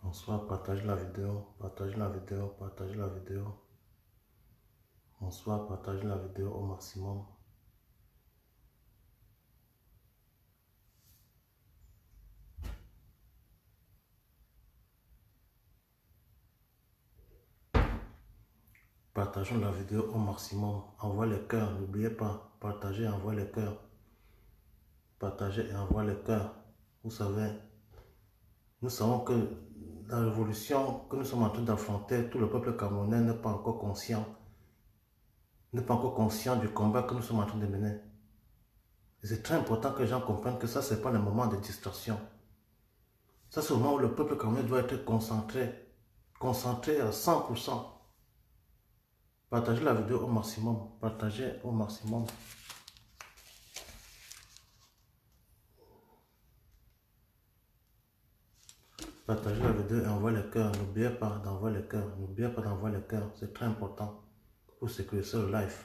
Bonsoir, partagez la vidéo, partagez la vidéo, partagez la vidéo. Bonsoir, partagez la vidéo au maximum. Partageons la vidéo au maximum. Envoie les cœurs, n'oubliez pas. Partagez, envoie les cœurs. Partagez et envoie les cœurs. Vous savez, nous savons que la révolution que nous sommes en train d'affronter, tout le peuple camerounais n'est pas encore conscient. N'est pas encore conscient du combat que nous sommes en train de mener. C'est très important que les gens comprennent que ça, ce n'est pas le moment de distraction. Ça, c'est le moment où le peuple camerounais doit être concentré. Concentré à 100%. Partagez la vidéo au maximum. Partagez au maximum. Partagez la vidéo et envoyez les cœurs. N'oubliez pas d'envoyer les cœurs. N'oubliez pas d'envoyer les cœurs. C'est très important pour sécuriser le live.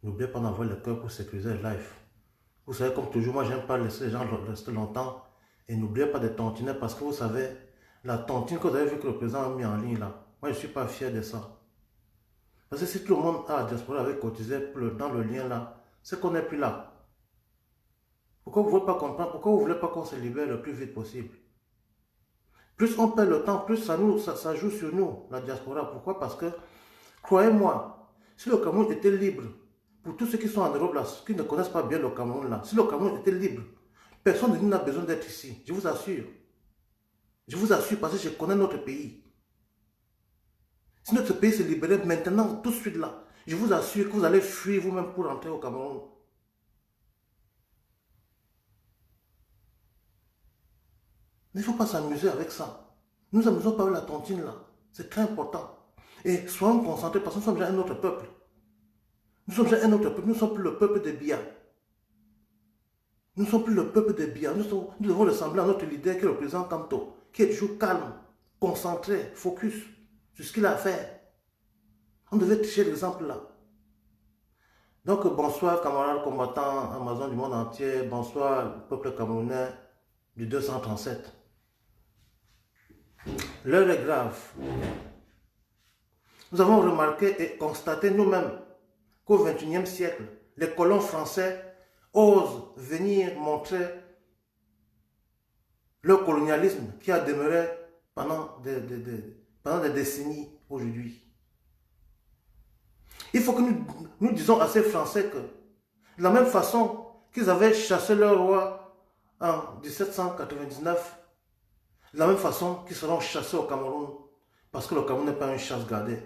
N'oubliez pas d'envoyer les cœurs pour sécuriser le live. Vous savez, comme toujours, moi, j'aime pas laisser les gens rester longtemps. Et n'oubliez pas de tontiner parce que vous savez, la tontine que vous avez vu que le président a mis en ligne là, moi, je ne suis pas fier de ça. Parce que si tout le monde à la diaspora avait cotisé dans le lien là, c'est qu'on n'est plus là. Pourquoi vous ne voulez pas comprendre? Pourquoi vous ne voulez pas qu'on se libère le plus vite possible? Plus on perd le temps, plus ça joue sur nous, la diaspora. Pourquoi? Parce que, croyez-moi, si le Cameroun était libre, pour tous ceux qui sont en Europe là, qui ne connaissent pas bien le Cameroun là, si le Cameroun était libre, personne de nous n'a besoin d'être ici, je vous assure. Je vous assure parce que je connais notre pays. Si notre pays se libérait maintenant, tout de suite là, je vous assure que vous allez fuir vous-même pour rentrer au Cameroun. Mais il ne faut pas s'amuser avec ça. Nous nous amusons pas avec la tontine là. C'est très important. Et soyons concentrés parce que nous sommes déjà un autre peuple. Nous sommes déjà un autre peuple. Nous ne sommes plus le peuple des Biya. Nous ne sommes plus le peuple des Biya. Nous devons ressembler à notre leader qui est le président Kanto, qui est toujours calme, concentré, focus sur ce qu'il a à faire. On devait tricher l'exemple là. Donc bonsoir camarades combattants Amazon du monde entier. Bonsoir peuple camerounais du 237. L'heure est grave. Nous avons remarqué et constaté nous-mêmes qu'au XXIe siècle, les colons français osent venir montrer leur colonialisme qui a demeuré pendant des décennies aujourd'hui. Il faut que nous disions à ces Français que de la même façon qu'ils avaient chassé leur roi en 1799, de la même façon qu'ils seront chassés au Cameroun, parce que le Cameroun n'est pas une chasse gardée.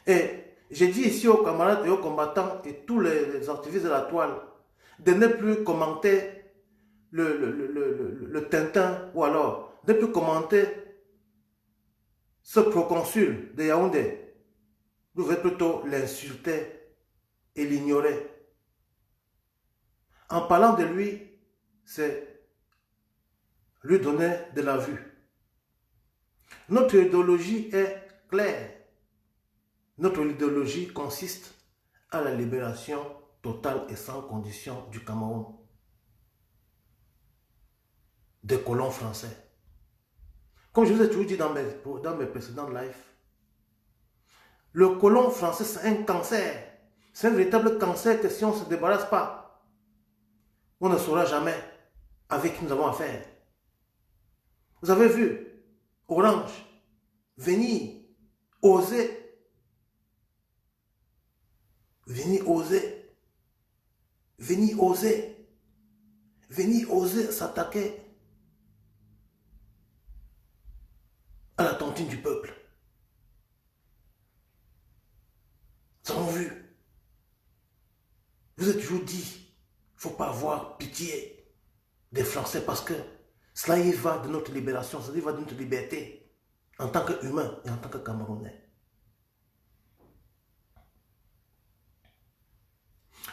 Et j'ai dit ici aux camarades et aux combattants et tous les activistes de la toile de ne plus commenter le Tintin ou alors de ne plus commenter ce proconsul de Yaoundé. Vous devez plutôt l'insulter et l'ignorer. En parlant de lui, c'est lui donner de la vue. Notre idéologie est claire. Notre idéologie consiste à la libération totale et sans condition du Cameroun, des colons français. Comme je vous ai toujours dit dans mes précédents lives, le colon français c'est un cancer. C'est un véritable cancer que si on ne se débarrasse pas, on ne saura jamais avec qui nous avons affaire. Vous avez vu Orange venir oser s'attaquer à la tontine du peuple. Nous avons vu. Je vous ai toujours dit, il ne faut pas avoir pitié des Français parce que cela y va de notre libération, cela y va de notre liberté en tant qu'humain et en tant que Camerounais.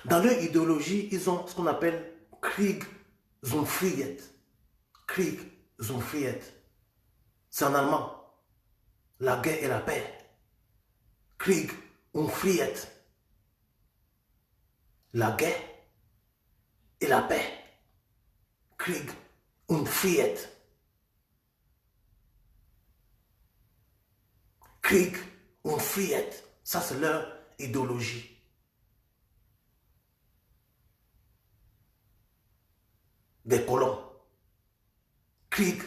Dans leur idéologie, ils ont ce qu'on appelle Krieg zum Frieden. Krieg zum Frieden. C'est en allemand. La guerre et la paix. Krieg und Frieden. La guerre et la paix. Krieg und Frieden. Krieg und Freiheit. Ça, c'est leur idéologie. Des colons. Krieg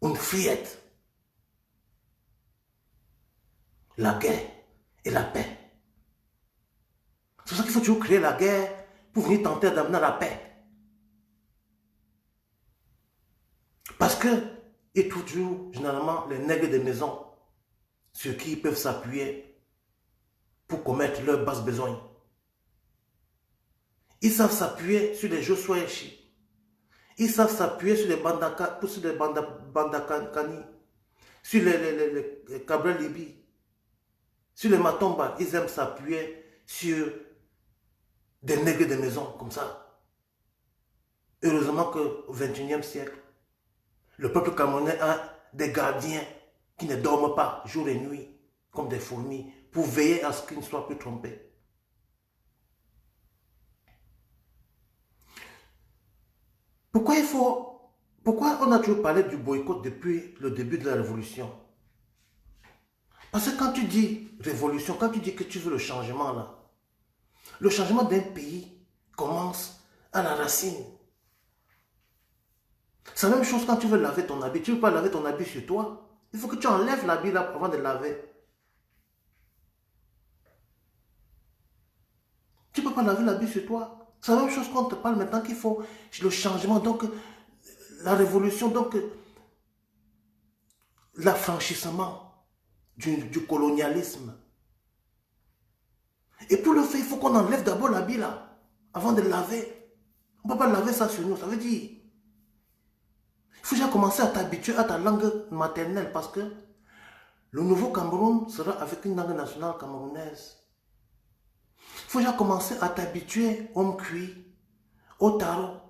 und Freiheit. La guerre et la paix. C'est pour ça qu'il faut toujours créer la guerre pour venir tenter d'amener la paix. Parce que, et toujours, généralement, les nègres des maisons, sur qui ils peuvent s'appuyer pour commettre leurs basses besoins. Ils savent s'appuyer sur les Joshua Echi. Ils savent s'appuyer sur les Bandakani, sur les Cabrel Libi, sur les Matomba. Ils aiment s'appuyer sur des nègres de maison comme ça. Heureusement qu'au XXIe siècle, le peuple camerounais a des gardiens qui ne dorment pas jour et nuit comme des fourmis pour veiller à ce qu'ils ne soient plus trompés. Pourquoi on a toujours parlé du boycott depuis le début de la révolution? Parce que quand tu dis révolution, quand tu dis que tu veux le changement là, le changement d'un pays commence à la racine. C'est la même chose quand tu veux laver ton habit. Tu ne veux pas laver ton habit sur toi. Il faut que tu enlèves l'habit là avant de laver. Tu ne peux pas laver l'habit sur toi. C'est la même chose qu'on te parle maintenant qu'il faut le changement, donc la révolution, donc l'affranchissement du colonialisme. Et pour le faire, il faut qu'on enlève d'abord l'habit là, avant de laver. On ne peut pas laver ça sur nous, ça veut dire... Il faut déjà commencer à t'habituer à ta langue maternelle parce que le nouveau Cameroun sera avec une langue nationale camerounaise. Il faut déjà commencer à t'habituer au mkui, au taro.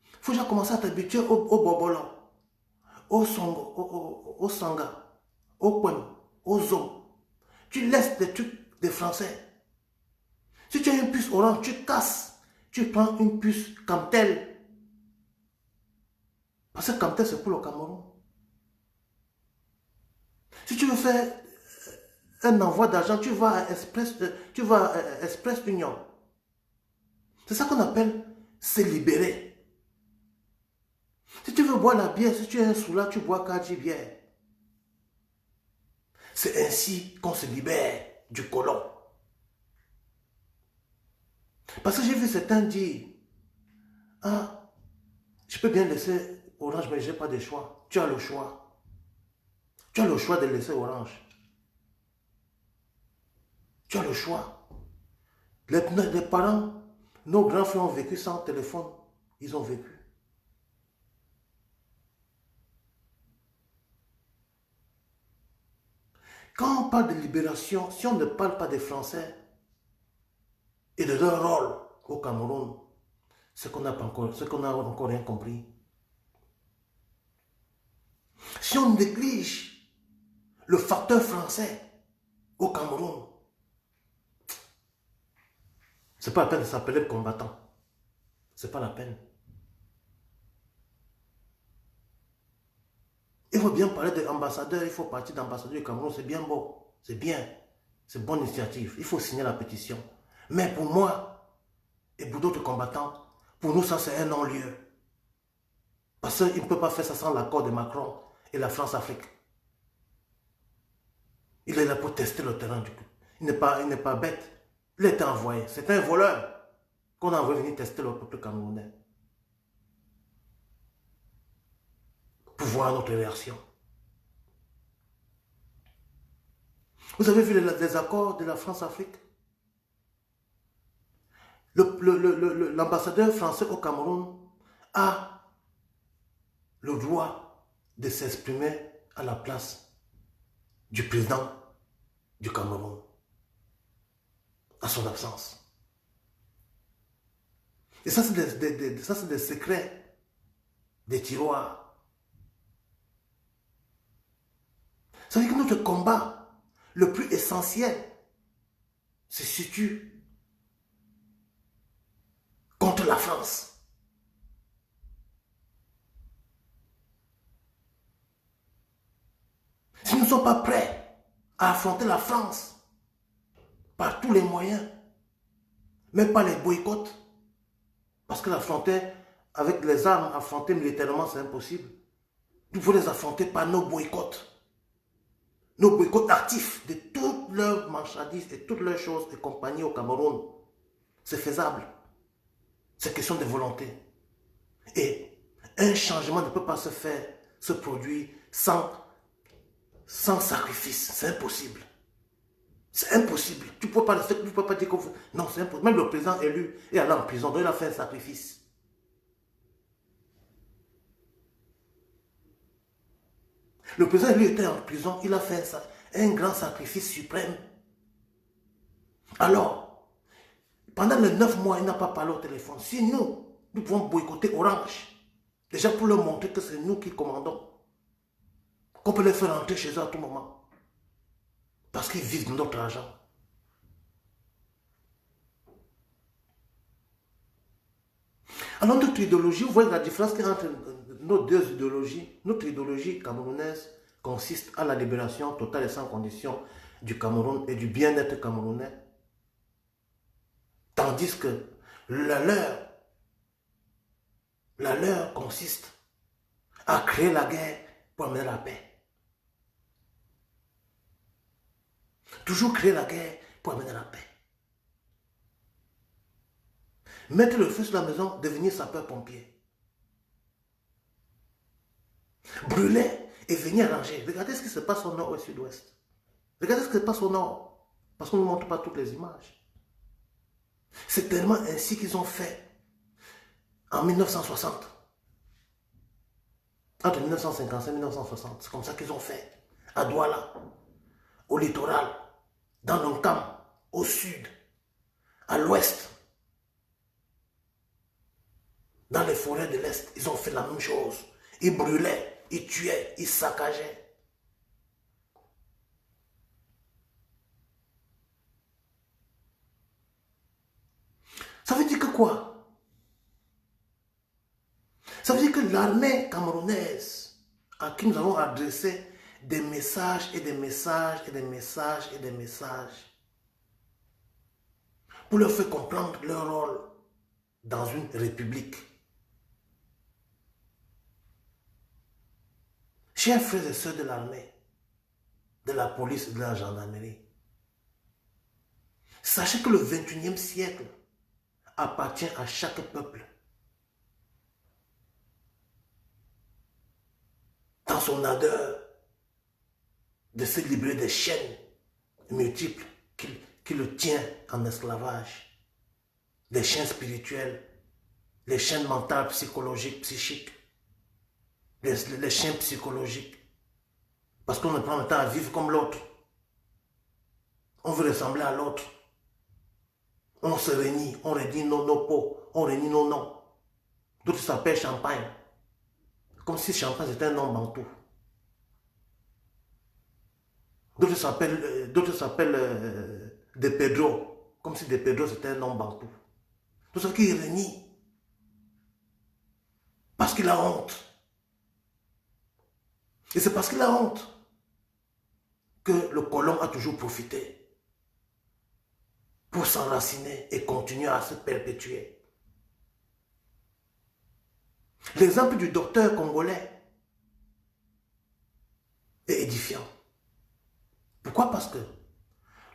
Il faut déjà commencer à t'habituer au bobolo, au songo, au sanga, au poem, au zom. Tu laisses des trucs des Français. Si tu as une puce orange, tu casses. Tu prends une puce Camtel. Parce que Camtel, c'est pour le Cameroun. Si tu veux faire un envoi d'argent, tu vas à Express Union. C'est ça qu'on appelle se libérer. Si tu veux boire la bière, si tu es un soula, tu bois 4 bière. C'est ainsi qu'on se libère du colon. Parce que j'ai vu certains dire, ah, je peux bien laisser Orange, mais je n'ai pas de choix. Tu as le choix. Tu as le choix de laisser Orange. Tu as le choix. Les parents, nos grands frères ont vécu sans téléphone. Ils ont vécu. Quand on parle de libération, si on ne parle pas des Français et de leur rôle au Cameroun, c'est qu'on n'a encore rien compris. Si on néglige le facteur français au Cameroun, c'est pas la peine de s'appeler combattant. C'est pas la peine. Il faut bien parler d'ambassadeur, il faut partir d'ambassadeur du Cameroun, c'est bien beau, c'est bien, c'est une bonne initiative, il faut signer la pétition. Mais pour moi, et pour d'autres combattants, pour nous ça c'est un non-lieu. Parce qu'il ne peut pas faire ça sans l'accord de Macron et la France-Afrique. Il est là pour tester le terrain du coup. Il n'est pas bête. Il a été envoyé. C'est un voleur qu'on a envoyé venir tester le peuple camerounais. Pour voir notre réaction. Vous avez vu les accords de la France-Afrique? L'ambassadeur français au Cameroun a le droit de s'exprimer à la place du président du Cameroun, à son absence. Et ça, c'est des secrets, des tiroirs. Ça veut dire que notre combat, le plus essentiel, se situe contre la France. Si nous ne sommes pas prêts à affronter la France par tous les moyens, même pas les boycotts. Parce que l'affronter avec les armes, affronter militairement, c'est impossible. Il faut les affronter par nos boycotts actifs de toutes leurs marchandises et toutes leurs choses et compagnies au Cameroun. C'est faisable. C'est question de volonté. Et un changement ne peut pas se faire, se produire sans sacrifice. C'est impossible. C'est impossible. Tu ne peux pas dire que... Non, c'est impossible. Même le président élu est allé en prison, donc il a fait un sacrifice. Le président élu était en prison, il a fait un grand sacrifice suprême. Alors, pendant les 9 mois, il n'a pas parlé au téléphone. Si nous pouvons boycotter Orange, déjà pour leur montrer que c'est nous qui commandons, qu'on peut les faire rentrer chez eux à tout moment. Parce qu'ils vivent de notre argent. Alors notre idéologie, vous voyez la différence qu'il y a entre nos deux idéologies. Notre idéologie camerounaise consiste à la libération totale et sans condition du Cameroun et du bien-être camerounais. Tandis que la leur consiste à créer la guerre pour amener la paix. Toujours créer la guerre pour amener la paix. Mettre le feu sur la maison, devenir sapeur-pompier. Brûler et venir arranger. Regardez ce qui se passe au nord et au sud-ouest. Regardez ce qui se passe au nord. Parce qu'on ne montre pas toutes les images. C'est tellement ainsi qu'ils ont fait en 1960. Entre 1955 et 1960. C'est comme ça qu'ils ont fait. À Douala, au littoral, dans l'Oncam, au sud, à l'ouest. Dans les forêts de l'Est, ils ont fait la même chose. Ils brûlaient, ils tuaient, ils saccageaient. Ça veut dire que quoi? Ça veut dire que l'armée camerounaise, à qui nous avons adressé des messages et des messages et des messages et des messages, pour leur faire comprendre leur rôle dans une république. Chers frères et sœurs de l'armée, de la police et de la gendarmerie, sachez que le 21e siècle appartient à chaque peuple. Dans son ardeur de se libérer des chaînes multiples qui le tient en esclavage, les chaînes spirituelles, les chaînes mentales, psychologiques, psychiques, les chaînes psychologiques. Parce qu'on ne prend le temps à vivre comme l'autre. On veut ressembler à l'autre. On se renie, on redit nos peaux, on renie nos noms. D'autres s'appellent Champagne. Comme si Champagne c'était un nom bantou. D'autres s'appellent De Pedro. Comme si De Pedro c'était un nom bantou. Tout ce qui renie. Parce qu'il a honte. Et c'est parce qu'il a honte que le colon a toujours profité pour s'enraciner et continuer à se perpétuer. L'exemple du docteur congolais est édifiant. Pourquoi? Parce que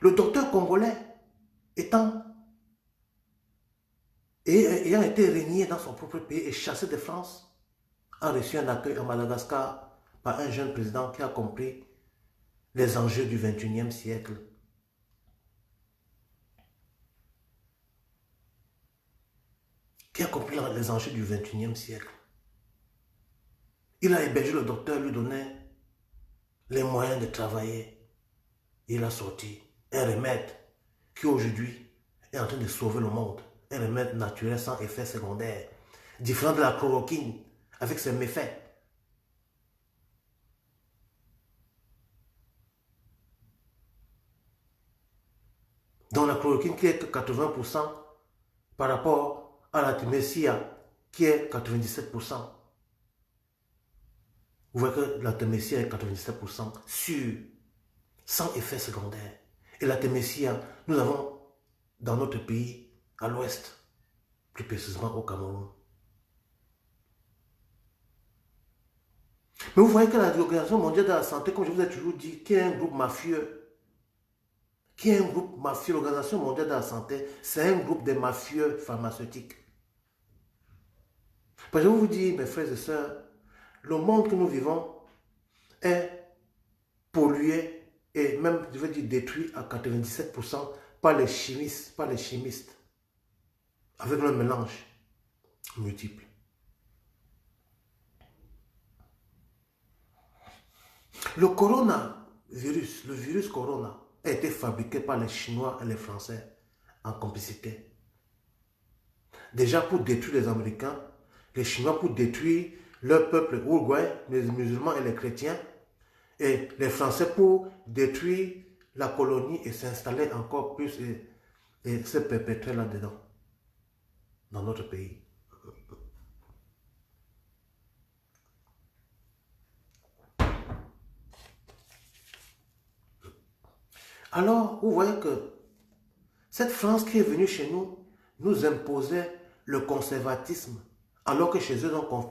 le docteur congolais ayant été régné dans son propre pays et chassé de France, a reçu un accueil à Madagascar par un jeune président qui a compris les enjeux du 21e siècle. Qui a compris les enjeux du 21e siècle. Il a hébergé le docteur, lui donnait les moyens de travailler. Il a sorti un remède qui aujourd'hui est en train de sauver le monde. Un remède naturel sans effet secondaire. Différent de la chloroquine avec ses méfaits. Donc la chloroquine qui est que 80% par rapport à la Thymécia qui est 97%. Vous voyez que la Thymécia est 97% sûre. sans effet secondaire. Et la Témésia, nous avons dans notre pays, à l'ouest, plus précisément au Cameroun. Mais vous voyez que l'Organisation mondiale de la santé, comme je vous ai toujours dit, qui est un groupe mafieux, l'Organisation mondiale de la santé, c'est un groupe de mafieux pharmaceutiques. Je vais vous dire, mes frères et sœurs, le monde que nous vivons est pollué et même, je veux dire, détruit à 97% par les chimistes, avec leur mélange multiple. Le virus corona, a été fabriqué par les Chinois et les Français en complicité. Déjà pour détruire les Américains, les Chinois pour détruire leur peuple uruguayen, les musulmans et les chrétiens, et les Français pour détruire la colonie et s'installer encore plus et se perpétuer là-dedans, dans notre pays. Alors, vous voyez que cette France qui est venue chez nous, nous imposait le conservatisme, alors que chez eux, ils ont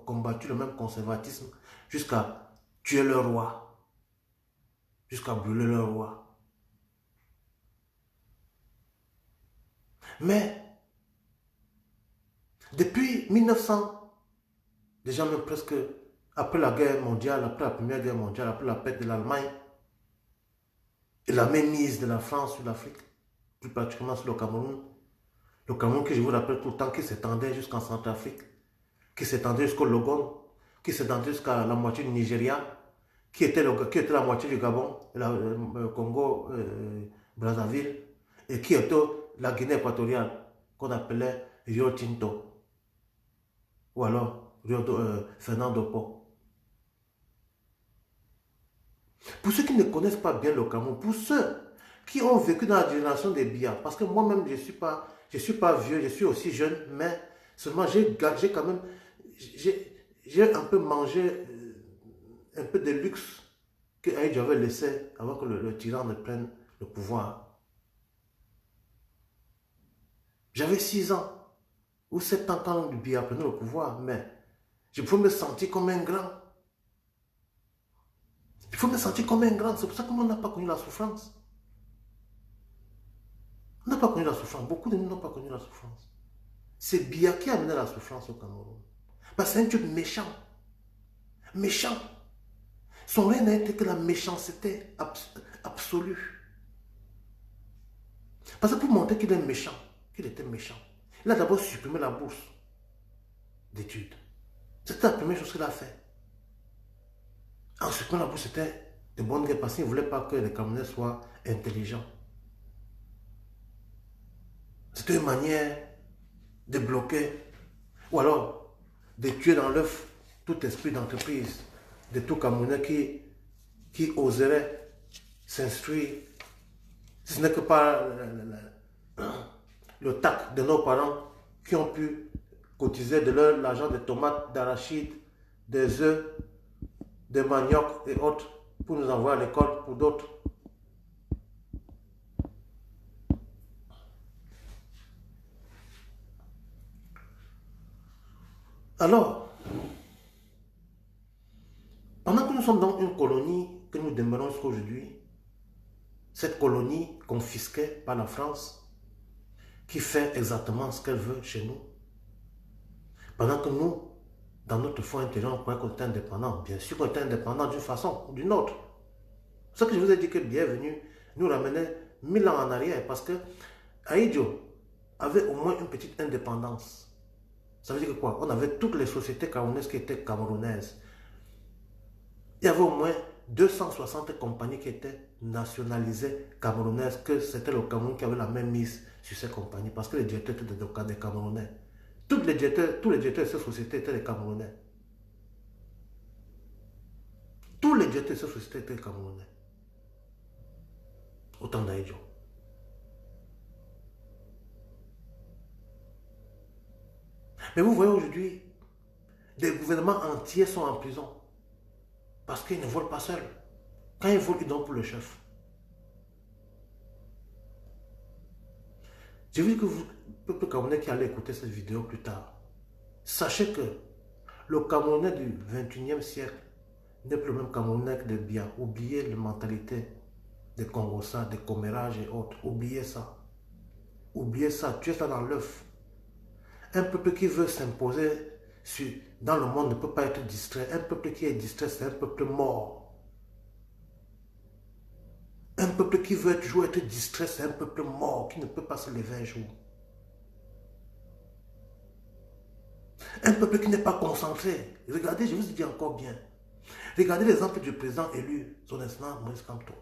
combattu le même conservatisme jusqu'à tuer leur roi, jusqu'à brûler leur roi. Mais, depuis 1900, déjà même presque après la guerre mondiale, après la première guerre mondiale, après la perte de l'Allemagne, et la mainmise de la France sur l'Afrique, plus particulièrement sur le Cameroun que je vous rappelle tout le temps, qui s'étendait jusqu'en Centrafrique, qui s'étendait jusqu'au Logone, qui s'étendait jusqu'à la moitié du Nigeria, qui était la moitié du Gabon, le Congo, Brazzaville, et qui était la Guinée équatoriale, qu'on appelait Rio Tinto, ou alors Fernando Po. Pour ceux qui ne connaissent pas bien le Cameroun, pour ceux qui ont vécu dans la génération des Biya, parce que moi-même, je ne suis pas vieux, je suis aussi jeune, mais seulement j'ai quand même, j'ai un peu mangé un peu de luxe que Aïdjo avait laissé avant que le tyran ne prenne le pouvoir. J'avais 6 ans ou 7 ans quand le Biya prenait le pouvoir, mais je pouvais me sentir comme un grand. Il faut me sentir comme un grand. C'est pour ça que nous n'a pas connu la souffrance. On n'a pas connu la souffrance. Beaucoup de nous n'ont pas connu la souffrance. C'est Biya qui a amené la souffrance au Cameroun. Parce que c'est un type méchant. Méchant. Son règne n'a été que la méchanceté absolue. Parce que pour montrer qu'il est méchant, qu'il était méchant, il a d'abord supprimé la bourse d'études. C'était la première chose qu'il a fait. En supprimant la bourse, c'était de bonne guerre parce qu'il ne voulait pas que les Camerounais soient intelligents. C'était une manière de bloquer ou alors de tuer dans l'œuf tout esprit d'entreprise de tout Camerounais qui oserait s'instruire, si ce n'est que par le tact de nos parents qui ont pu cotiser de l'argent de tomates, d'arachides, des œufs, des maniocs et autres pour nous envoyer à l'école pour d'autres. Alors, pendant que nous sommes dans une colonie que nous demeurons jusqu'aujourd'hui, cette colonie confisquée par la France, qui fait exactement ce qu'elle veut chez nous, pendant que nous, dans notre foi intérieur, on croyait qu'on était indépendant. Bien sûr qu'on était indépendant d'une façon ou d'une autre. C'est ce que je vous ai dit que bienvenue nous ramenait 1000 ans en arrière parce que Aïdjo avait au moins une petite indépendance. Ça veut dire que quoi? On avait toutes les sociétés camerounaises qui étaient camerounaises. Il y avait au moins 260 compagnies qui étaient nationalisées camerounaises, que c'était le Cameroun qui avait la même mise sur ces compagnies parce que les directeurs étaient des Camerounais. Tous les directeurs de ces sociétés étaient des Camerounais. Tous les directeurs de ces sociétés étaient Camerounais. Autant d'Aïdjo. Mais vous voyez aujourd'hui, des gouvernements entiers sont en prison parce qu'ils ne volent pas seuls. Quand ils volent, ils donnent pour le chef. Je veux que vous, peuple camerounais qui allez écouter cette vidéo plus tard, sachez que le Camerounais du 21e siècle n'est plus le même Camerounais que de Biya. Oubliez la mentalité des Congossas, des commérages et autres. Oubliez ça. Oubliez ça. Tuez ça dans l'œuf. Un peuple qui veut s'imposer dans le monde ne peut pas être distrait. Un peuple qui est distrait, c'est un peuple mort. Un peuple qui veut toujours être distrait, c'est un peuple mort qui ne peut pas se lever un jour. Un peuple qui n'est pas concentré. Regardez, je vous dis encore bien. Regardez l'exemple du président élu, son excellence Moïse Kamto.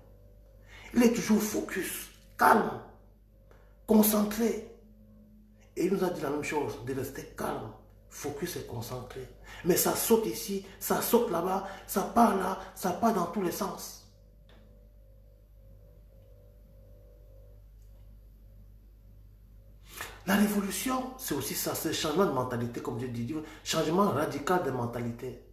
Il est toujours focus, calme, concentré. Et il nous a dit la même chose, de rester calme, focus et concentré. Mais ça saute ici, ça saute là-bas, ça part là, ça part dans tous les sens. La révolution, c'est aussi ça, c'est le changement de mentalité, comme je dis, changement radical de mentalité.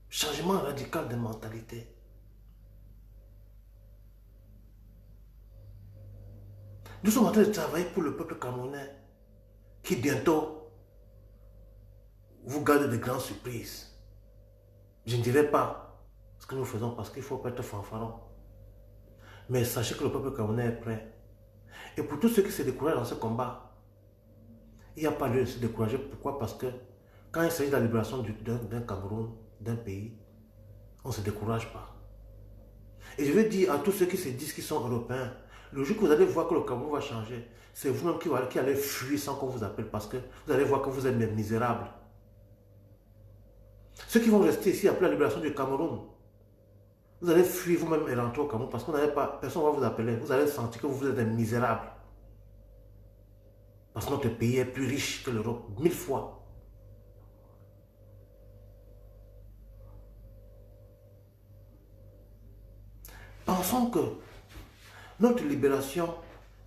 Changement radical de mentalité. Nous sommes en train de travailler pour le peuple camerounais qui bientôt vous garde de grandes surprises. Je ne dirai pas ce que nous faisons parce qu'il faut pas être fanfaron. Mais sachez que le peuple camerounais est prêt. Et pour tous ceux qui se découragent dans ce combat, il n'y a pas lieu de se décourager. Pourquoi? Parce que quand il s'agit de la libération d'un Cameroun, d'un pays, on ne se décourage pas. Et je veux dire à tous ceux qui se disent qu'ils sont européens, le jour que vous allez voir que le Cameroun va changer, c'est vous-même qui allez fuir sans qu'on vous appelle parce que vous allez voir que vous êtes misérables. Ceux qui vont rester ici après la libération du Cameroun, vous allez fuir vous-même et rentrer au Cameroun parce qu'on n'allait pas, personne ne va vous appeler. Vous allez sentir que vous êtes des misérables. Parce que notre pays est plus riche que l'Europe, 1000 fois. Pensons que notre libération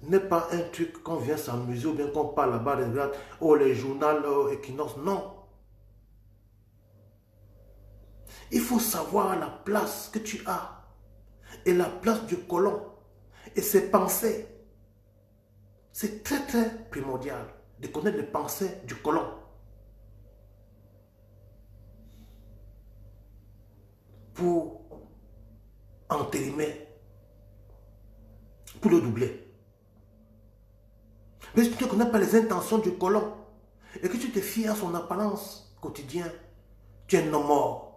n'est pas un truc qu'on vient s'amuser ou bien qu'on parle là-bas, regarde, oh les journaux, Equinox, non. Il faut savoir la place que tu as et la place du colon et ses pensées. C'est très très primordial de connaître les pensées du colon. Pour entérimer, pour le doubler. Mais si tu ne connais pas les intentions du colon et que tu te fies à son apparence quotidienne, tu es un homme mort.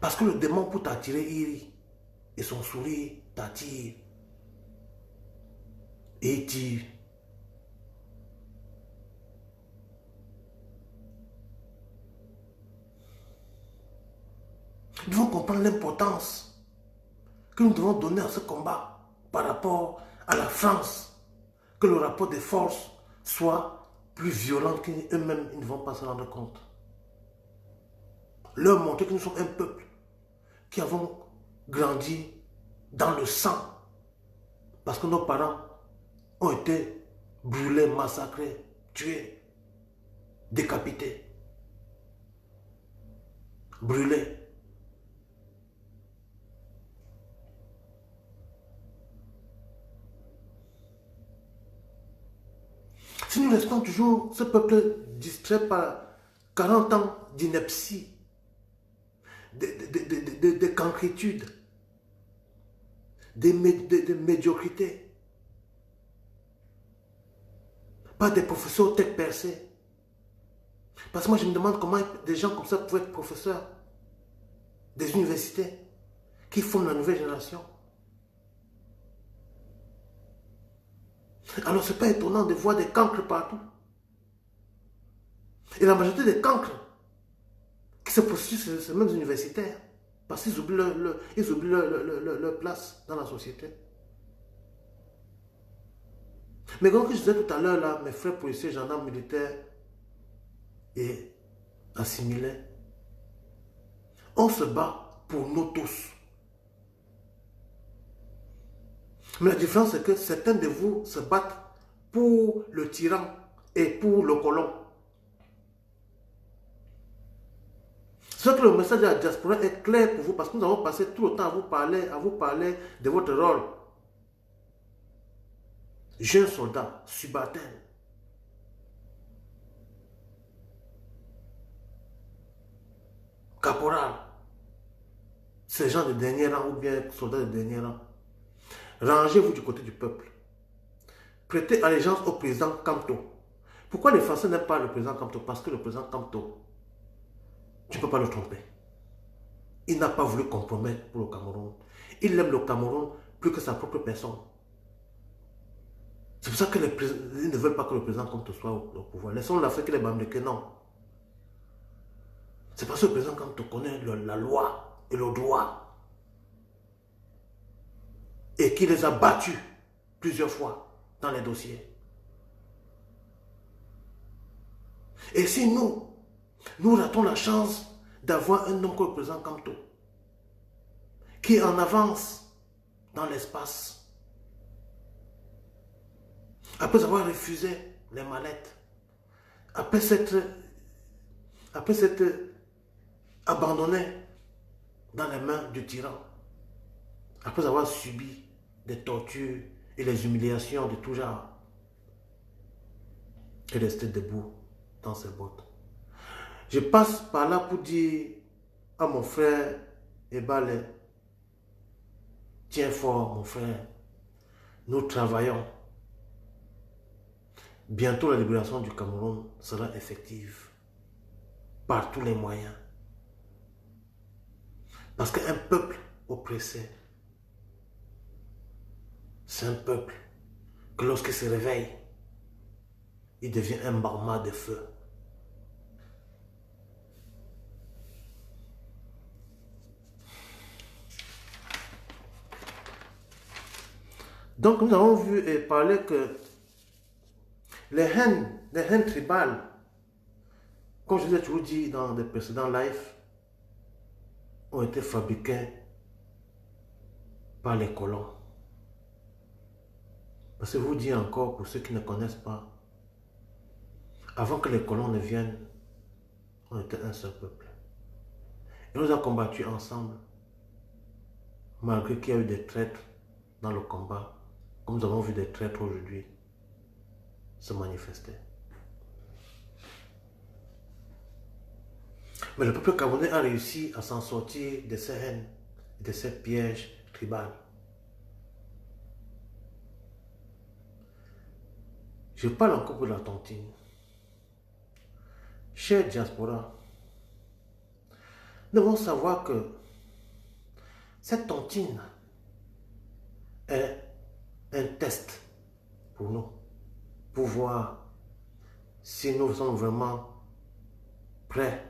Parce que le démon pour t'attirer, il rit. Et son sourire t'attire. Et il tire. Nous devons comprendre l'importance que nous devons donner à ce combat par rapport à la France. Que le rapport des forces soit plus violent qu'eux-mêmes, ils ne vont pas se rendre compte. Leur montrer que nous sommes un peuple qui avons grandi dans le sang. Parce que nos parents ont été brûlés, massacrés, tués, décapités, brûlés. Si nous restons toujours ce peuple distrait par 40 ans d'ineptie, de cancrétude, de médiocrité, pas des professeurs tête percée. Parce que moi je me demande comment des gens comme ça pouvaient être professeurs des universités qui forment la nouvelle génération. Alors ce n'est pas étonnant de voir des cancres partout. Et la majorité des cancres qui se prostituent, c'est ces mêmes universitaires. Parce qu'ils oublient leur place dans la société. Mais comme je disais tout à l'heure, là, mes frères policiers, gendarmes, militaires et assimilés, on se bat pour nous tous. Mais la différence, c'est que certains de vous se battent pour le tyran et pour le colon. C'est que le message de la diaspora est clair pour vous parce que nous avons passé tout le temps à vous parler de votre rôle. Jeune soldat, subalterne. Caporal. Sergent de dernier rang ou bien soldat de dernier rang. Rangez-vous du côté du peuple. Prêtez allégeance au président Kamto. Pourquoi les Français n'aiment pas le président Kamto? Parce que le président Kamto, tu ne peux pas le tromper. Il n'a pas voulu compromettre pour le Cameroun. Il aime le Cameroun plus que sa propre personne. C'est pour ça qu'ils ne veulent pas que le président Kamto soit au pouvoir. Laissons l'Afrique et les Bamileke, non. C'est parce que le président Kamto connaît la loi et le droit. Et qu'il les a battus plusieurs fois dans les dossiers. Et si nous ratons la chance d'avoir un homme comme le président Kamto, qui est en avance dans l'espace, après avoir refusé les mallettes, après s'être abandonné dans les mains du tyran, après avoir subi des tortures et les humiliations de tout genre, et rester debout dans ses bottes. Je passe par là pour dire à mon frère Ebale, tiens fort mon frère, nous travaillons. Bientôt la libération du Cameroun sera effective par tous les moyens. Parce qu'un peuple oppressé, c'est un peuple que lorsqu'il se réveille, il devient un marma de feu. Donc nous avons vu et parlé que les haines tribales, comme je vous ai toujours dit dans les précédents lives, ont été fabriquées par les colons. Parce que je vous dis encore, pour ceux qui ne connaissent pas, avant que les colons ne viennent, on était un seul peuple. Et nous avons combattu ensemble, malgré qu'il y a eu des traîtres dans le combat, comme nous avons vu des traîtres aujourd'hui se manifester. Mais le peuple camerounais a réussi à s'en sortir de ces haines, de ces pièges tribaux. Je parle encore pour la tontine. Chers diaspora, nous devons savoir que cette tontine est un test pour nous, pour voir si nous sommes vraiment prêts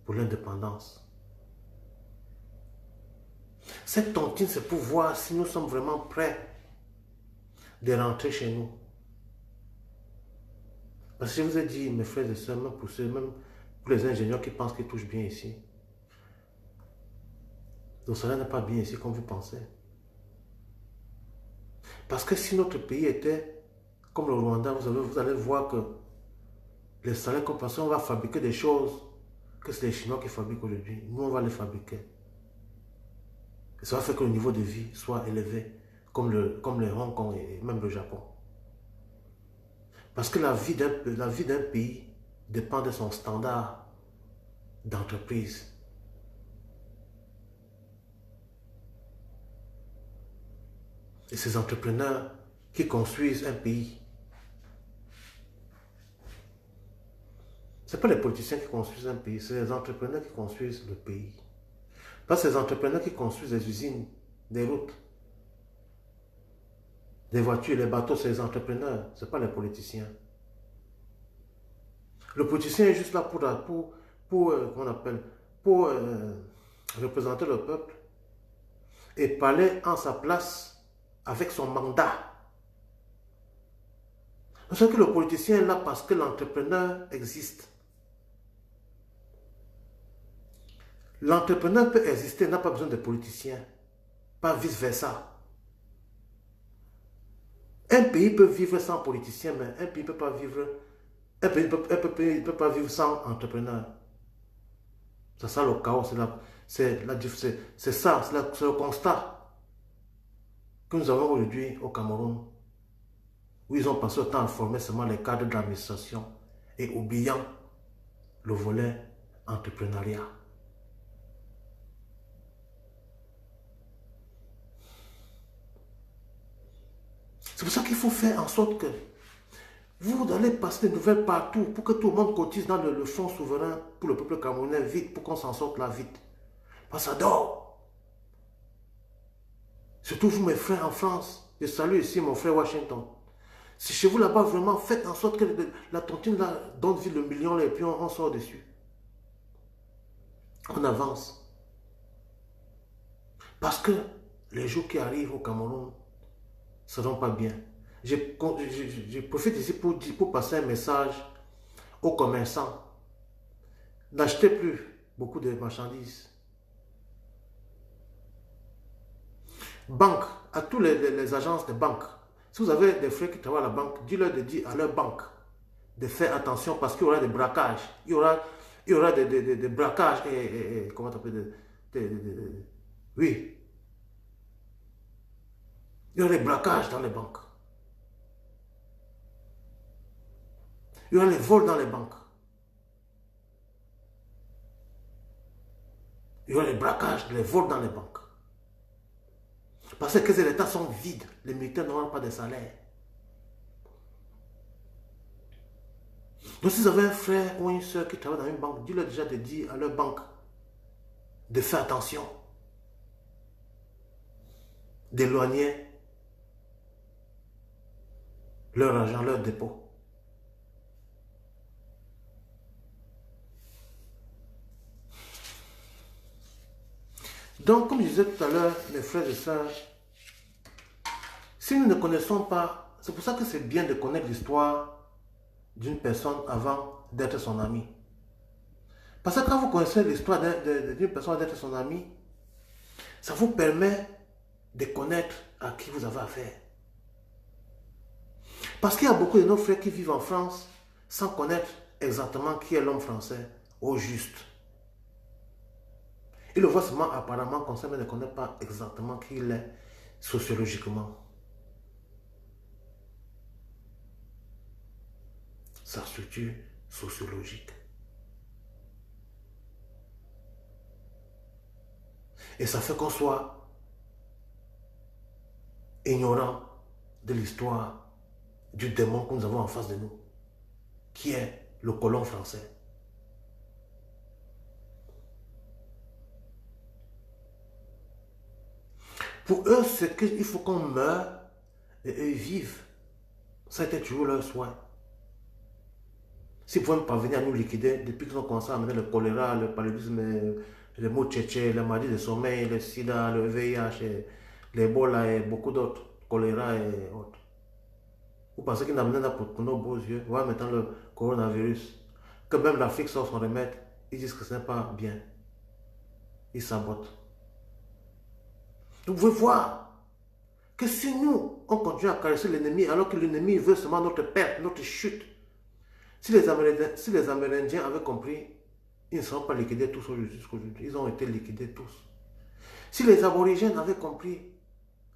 pour l'indépendance. Cette tontine, c'est pour voir si nous sommes vraiment prêts de rentrer chez nous. Parce que je vous ai dit, mes frères et sœurs, même pour les ingénieurs qui pensent qu'ils touchent bien ici, le salaire n'est pas bien ici comme vous pensez. Parce que si notre pays était comme le Rwanda, vous allez voir que les salaires qu'on passe, on va fabriquer des choses que c'est les Chinois qui fabriquent aujourd'hui. Nous, on va les fabriquer. Et ça va faire que le niveau de vie soit élevé, comme le Hong Kong et même le Japon. Parce que la vie d'un pays dépend de son standard d'entreprise. Et ces entrepreneurs qui construisent un pays. Ce n'est pas les politiciens qui construisent un pays, c'est les entrepreneurs qui construisent le pays. Pas ces entrepreneurs qui construisent des usines, des routes, des voitures, les bateaux, c'est les entrepreneurs, ce n'est pas les politiciens. Le politicien est juste là pour représenter le peuple et parler en sa place avec son mandat. C'est que le politicien est là parce que l'entrepreneur existe. L'entrepreneur peut exister, n'a pas besoin de politicien, pas vice-versa. Un pays peut vivre sans politicien, mais un pays ne peut pas vivre, un pays peut pas vivre sans entrepreneur. C'est ça le chaos, c'est ça, c'est le constat que nous avons aujourd'hui au Cameroun, où ils ont passé le temps à former seulement les cadres de l'administration et oubliant le volet entrepreneuriat. C'est pour ça qu'il faut faire en sorte que vous allez passer des nouvelles partout pour que tout le monde cotise dans le fonds souverain pour le peuple camerounais vite, pour qu'on s'en sorte là vite. Parce que ça dort. Surtout vous mes frères en France. Je salue ici mon frère Washington. Si chez vous là-bas vraiment, faites en sorte que la tontine là donne vite le million là, et puis on sort dessus. On avance. Parce que les jours qui arrivent au Cameroun ne seront pas bien. Je profite ici pour passer un message aux commerçants. N'achetez plus beaucoup de marchandises. Banque, à tous les agences de banque. Si vous avez des frères qui travaillent à la banque, dis-leur de dire à leur banque de faire attention parce qu'il y aura des braquages. Il y aura des braquages et comment tu appelles oui. Il y aura des braquages dans les banques. Il y aura les vols dans les banques. Il y aura les braquages, les vols dans les banques. Parce que les États sont vides. Les militaires n'auront pas de salaire. Donc si vous avez un frère ou une soeur qui travaille dans une banque, dis-leur déjà de dire à leur banque de faire attention. D'éloigner leur argent, leur dépôt. Donc, comme je disais tout à l'heure, mes frères et sœurs, si nous ne connaissons pas, c'est pour ça que c'est bien de connaître l'histoire d'une personne avant d'être son ami. Parce que quand vous connaissez l'histoire d'une personne d'être son ami, ça vous permet de connaître à qui vous avez affaire. Parce qu'il y a beaucoup de nos frères qui vivent en France sans connaître exactement qui est l'homme français au juste. Ils le voient seulement apparemment comme ça, mais ne connaissent pas exactement qui il est sociologiquement. Sa structure sociologique. Et ça fait qu'on soit ignorant de l'histoire du démon que nous avons en face de nous, qui est le colon français. Pour eux, c'est qu'il faut qu'on meure et eux vivent. Ça a été toujours leur souhait. S'ils pouvaient parvenir à nous liquider, depuis qu'ils ont commencé à amener le choléra, le paludisme, les maux tchétchés, les maladies de sommeil, le sida, le VIH, l'Ebola et beaucoup d'autres, choléra et autres. Vous pensez qu'ils n'amenaient pas pour nos beaux yeux, voilà maintenant le coronavirus, que même l'Afrique sort son remède, ils disent que ce n'est pas bien. Ils sabotent. Vous pouvez voir que si nous, on continue à caresser l'ennemi, alors que l'ennemi veut seulement notre perte, notre chute, si les Amérindiens avaient compris, ils ne seront pas liquidés tous jusqu'aujourd'hui. Ils ont été liquidés tous. Si les aborigènes avaient compris,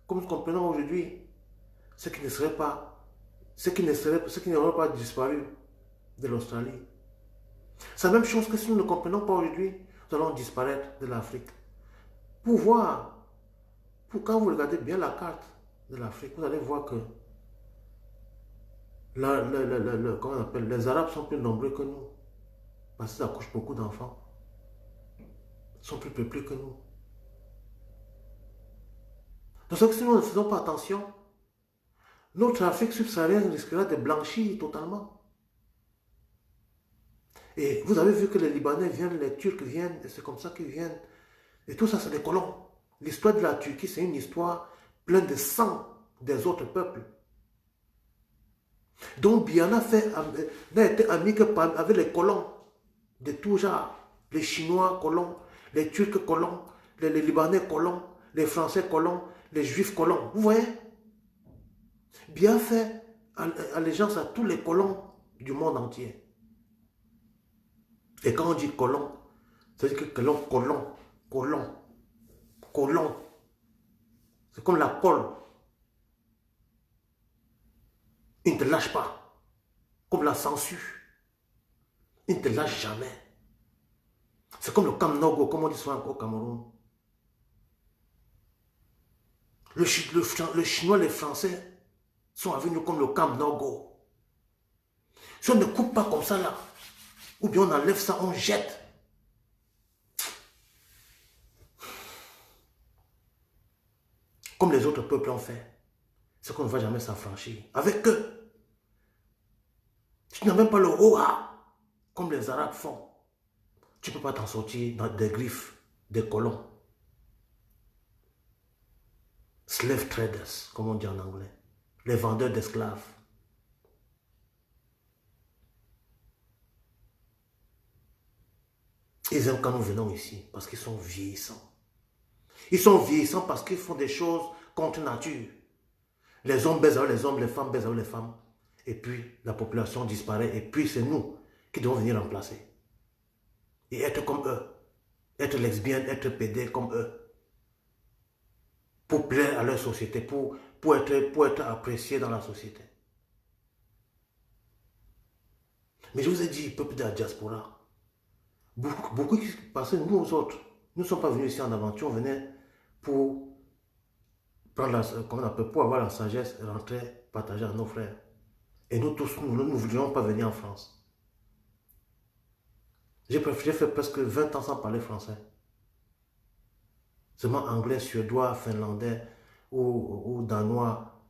comme nous comprenons aujourd'hui, ce qui n'auraient pas disparu de l'Australie. C'est la même chose que si nous ne comprenons pas aujourd'hui, nous allons disparaître de l'Afrique. Pour voir, quand vous regardez bien la carte de l'Afrique, vous allez voir que comment on appelle, les Arabes sont plus nombreux que nous. Parce qu'ils accouchent beaucoup d'enfants. Ils sont plus peuplés que nous. Donc si nous ne faisons pas attention, notre Afrique subsaharienne risquera de blanchir totalement. Et vous avez vu que les Libanais viennent, les Turcs viennent, et c'est comme ça qu'ils viennent. Et tout ça, c'est des colons. L'histoire de la Turquie, c'est une histoire pleine de sang des autres peuples. Donc Biana n'a été ami avec les colons de tout genre. Les Chinois colons, les Turcs colons, les Libanais colons, les Français colons, les Juifs colons. Vous voyez? Bien fait allégeance à tous les colons du monde entier. Et quand on dit colons, C'est-à-dire que colon. C'est comme la colle. Il ne te lâche pas. Comme la censure. Il ne te lâche jamais. C'est comme le Camp Nogo, comme on dit souvent au Cameroun. Le Chinois, les Français sont avec nous comme le Camp Nogo. Si on ne coupe pas comme ça là, ou bien on enlève ça, on jette. Comme les autres peuples ont fait. C'est qu'on ne va jamais s'affranchir. Avec eux, tu n'as même pas le Hoa, comme les Arabes font. Tu ne peux pas t'en sortir dans des griffes, des colons. Slave traders, comme on dit en anglais. Les vendeurs d'esclaves. Ils aiment quand nous venons ici, parce qu'ils sont vieillissants. Ils sont vieillissants parce qu'ils font des choses contre nature. Les hommes baisent avec les hommes, les femmes baisent avec les femmes. Et puis, la population disparaît. Et puis, c'est nous qui devons venir remplacer. Et être comme eux. Être lesbienne, être pédé comme eux. Pour plaire à leur société, pour être apprécié dans la société. Mais je vous ai dit, peuple de la diaspora, beaucoup parce que nous autres, nous ne sommes pas venus ici en aventure, on venait pour prendre comment on appelle, pour avoir la sagesse, rentrer, partager à nos frères. Et nous tous, nous ne voulions pas venir en France. J'ai fait presque 20 ans sans parler français. Seulement anglais, suédois, finlandais, ou danois,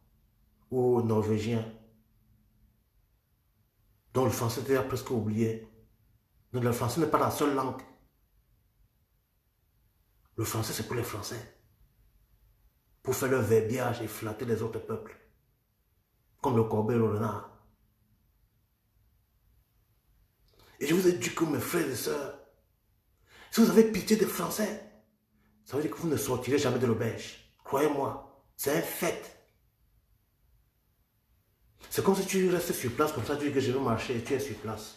ou norvégien. Donc le français était presque oublié. Donc le français n'est pas la seule langue. Le français, c'est pour les Français. Pour faire leur verbiage et flatter les autres peuples. Comme le corbeau et le renard. Et je vous ai dit que mes frères et sœurs, si vous avez pitié des Français, ça veut dire que vous ne sortirez jamais de l'auberge. Croyez-moi, c'est un fait. C'est comme si tu restes sur place, comme ça tu dis que je vais marcher et tu es sur place.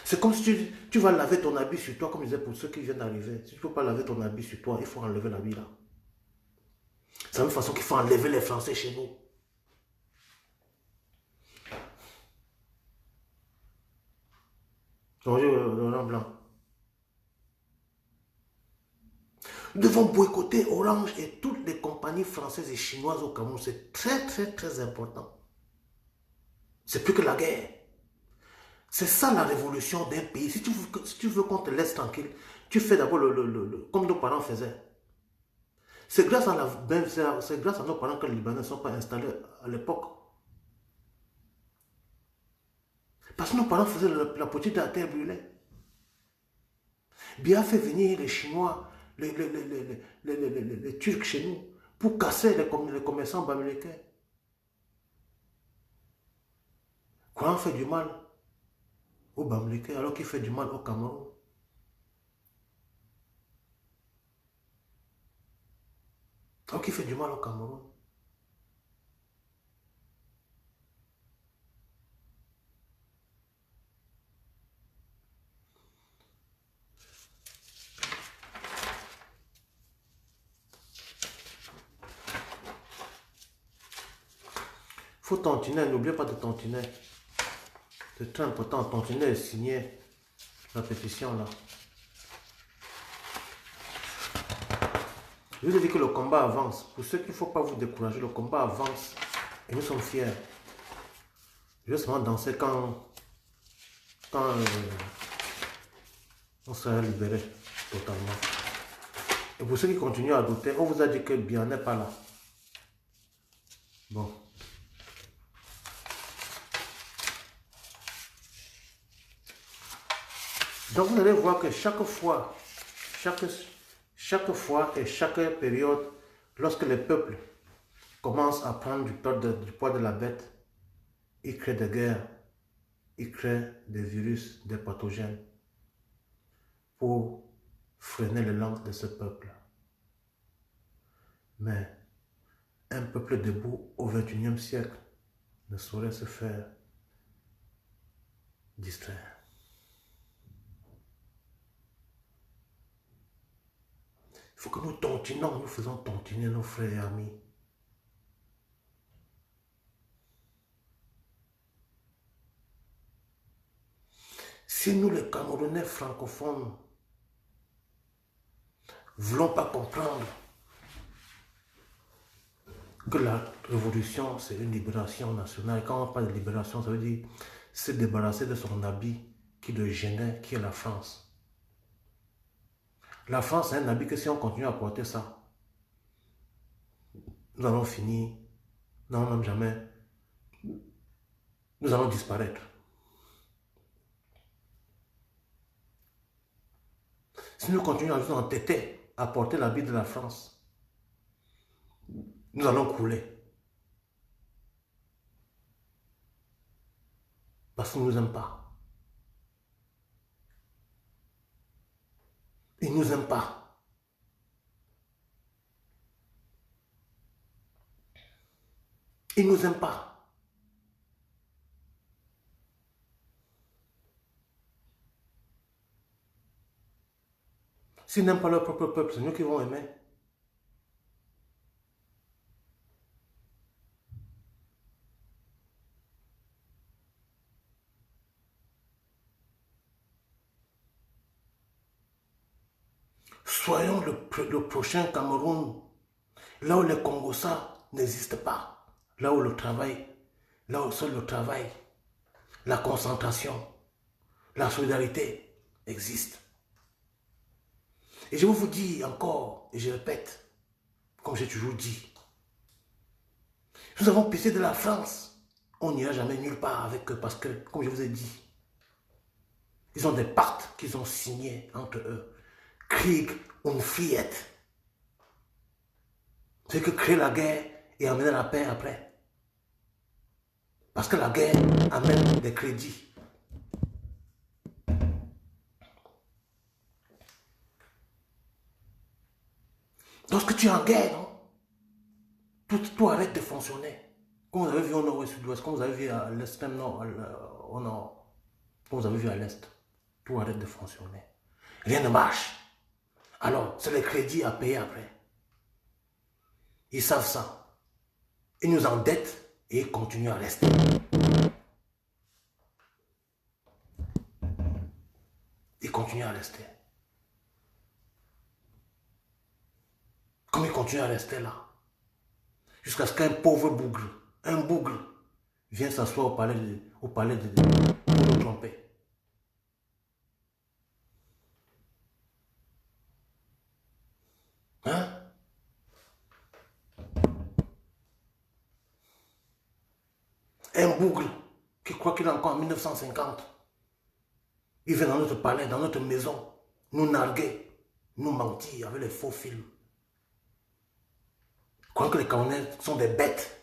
C'est comme si tu vas laver ton habit sur toi, comme je disais pour ceux qui viennent d'arriver. Si tu ne peux pas laver ton habit sur toi, il faut enlever l'habit là. C'est la même façon qu'il faut enlever les Français chez nous. Bonjour, Laurent Blanc. Nous devons boycotter Orange et toutes les compagnies françaises et chinoises au Cameroun. C'est très, très, très important. C'est plus que la guerre. C'est ça la révolution d'un pays. Si tu veux qu'on te laisse tranquille, tu fais d'abord comme nos parents faisaient. C'est grâce à nos parents que les Libanais ne sont pas installés à l'époque. Parce que nos parents faisaient la politique de la terre brûlée. Bien fait venir les Chinois, les Turcs chez nous, pour casser les commerçants bamilekais. Quoi, on fait du mal aux bamilekais alors qu'il fait du mal au Cameroun. Alors qu'il fait du mal au Cameroun. Faut tontiner, n'oubliez pas de tontiner. C'est très important, tontiner et signer la pétition là. Je vous ai dit que le combat avance. Pour ceux qu'il ne faut pas vous décourager, le combat avance. Et nous sommes fiers. Je vais seulement danser quand on sera libéré totalement. Et pour ceux qui continuent à douter, on vous a dit que bien n'est pas là. Bon. Donc vous allez voir que chaque fois et chaque période, lorsque les peuples commencent à prendre du poids de la bête, ils créent des guerres, ils créent des virus, des pathogènes pour freiner le lance de ce peuple. Mais un peuple debout au XXIe siècle ne saurait se faire distraire. faut que nous tontinions, nous faisons tontiner nos frères et amis. Si nous, les Camerounais francophones, ne voulons pas comprendre que la révolution, c'est une libération nationale. Et quand on parle de libération, ça veut dire se débarrasser de son habit qui le gênait, qui est la France. La France, c'est un habit que si on continue à porter ça, nous allons finir, non, même jamais, nous allons disparaître. Si nous continuons à nous entêter à porter l'habit de la France, nous allons couler. Parce qu'ils ne nous aiment pas. Ils ne nous aiment pas. Ils ne nous aiment pas. S'ils n'aiment pas leur propre peuple, c'est nous qui vont aimer. Soyons le prochain Cameroun, là où les Congossas n'existent pas, là où le travail, là où seul le travail, la concentration, la solidarité existent. Et je vous dis encore, et je répète, comme j'ai toujours dit, nous avons pissé de la France, on n'ira jamais nulle part avec eux parce que, comme je vous ai dit, ils ont des pactes qu'ils ont signés entre eux. Krieg und Frieden. C'est que créer la guerre et amener la paix après. Parce que la guerre amène des crédits. Lorsque tu es en guerre, non? Tout arrête de fonctionner. Comme vous avez vu au nord et au sud-ouest, comme vous avez vu à l'extrême nord, au nord, comme vous avez vu à l'est, tout arrête de fonctionner. Rien ne marche. Alors, c'est les crédits à payer après. Ils savent ça. Ils nous endettent et ils continuent à rester. Ils continuent à rester. Comme ils continuent à rester là. Jusqu'à ce qu'un pauvre bougre, un bougre, vienne s'asseoir au palais pour nous tromper. Hein? Un bougre qui croit qu'il est encore en 1950. Il vient dans notre palais, dans notre maison, nous narguer, nous mentir avec les faux films. Croire que les Camerounais sont des bêtes,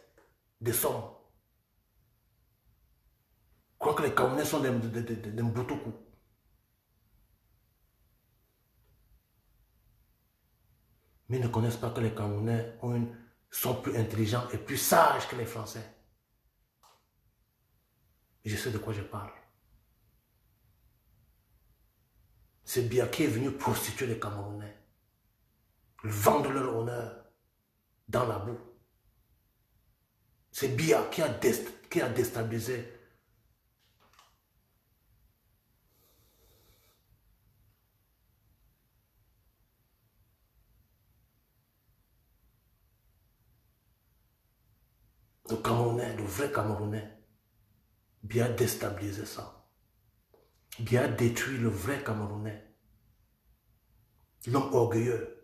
des sommes. Croire que les Camerounais sont des Mbutuku. Mais ils ne connaissent pas que les Camerounais sont plus intelligents et plus sages que les Français. Et je sais de quoi je parle. C'est Biya qui est venu prostituer les Camerounais. Vendre leur honneur dans la boue. C'est Biya qui a déstabilisé le Camerounais, le vrai Camerounais. Biya a déstabilisé ça. Biya a détruit le vrai Camerounais. L'homme orgueilleux.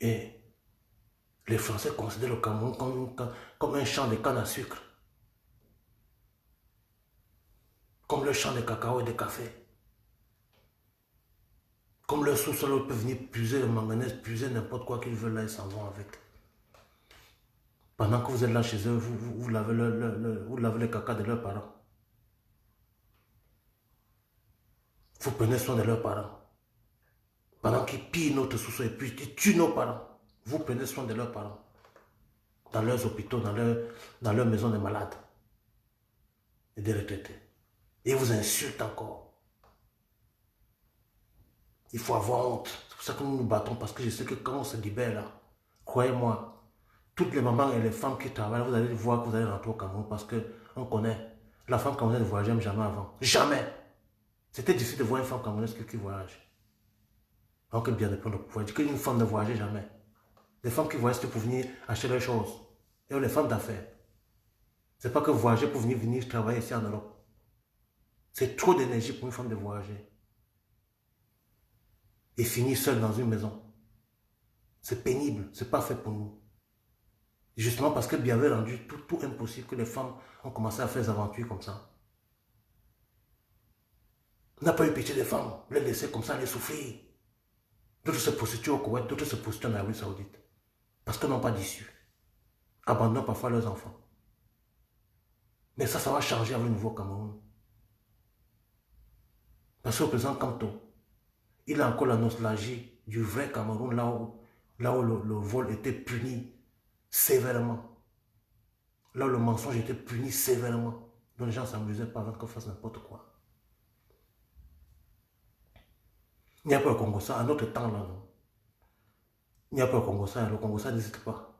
Et les Français considèrent le Cameroun comme un champ de canne à sucre. Comme le champ de cacao et de café. Comme le sous-sol peut venir puiser le manganèse, puiser n'importe quoi qu'ils veulent là, ils s'en vont avec. Pendant que vous êtes là chez eux, vous lavez le caca de leurs parents. Vous prenez soin de leurs parents. Pendant qu'ils pillent notre sous-sol et puis ils tuent nos parents. Vous prenez soin de leurs parents. Dans leurs hôpitaux, dans leur maison de malades. et des retraités. Et ils vous insultent encore. Il faut avoir honte. C'est pour ça que nous nous battons, parce que je sais que quand on se libère là, croyez-moi, toutes les mamans et les femmes qui travaillent, vous allez voir que vous allez rentrer au Cameroun parce qu'on connaît. La femme camerounaise ne voyageait jamais avant. Jamais. C'était difficile de voir une femme camerounaise qui voyage. Alors que bien de prendre le pouvoir. Je dis qu'une femme ne voyageait jamais. Les femmes qui voyagent, c'était pour venir acheter leurs choses. Et les femmes d'affaires. C'est pas que voyager pour venir travailler ici en Europe. C'est trop d'énergie pour une femme de voyager. Et finir seule dans une maison. C'est pénible. C'est pas fait pour nous. Justement parce que bien avait rendu tout impossible que les femmes ont commencé à faire des aventures comme ça. On n'a pas eu pitié des femmes. Les laisser comme ça, les souffrir. D'autres se prostituent au Koweït, d'autres se prostituent en Arabie Saoudite. Parce qu'ils n'ont pas d'issue. Abandonnant parfois leurs enfants. Mais ça va changer avec le nouveau Cameroun. Parce que le président Kanto, il a encore la nostalgie du vrai Cameroun, là où le vol était puni sévèrement. Là où le mensonge était puni sévèrement. Donc les gens ne s'amusaient pas avant qu'on fasse n'importe quoi. Il n'y a pas le Congo ça, à notre temps là, non. Il n'y a pas le Congo ça n'existe pas.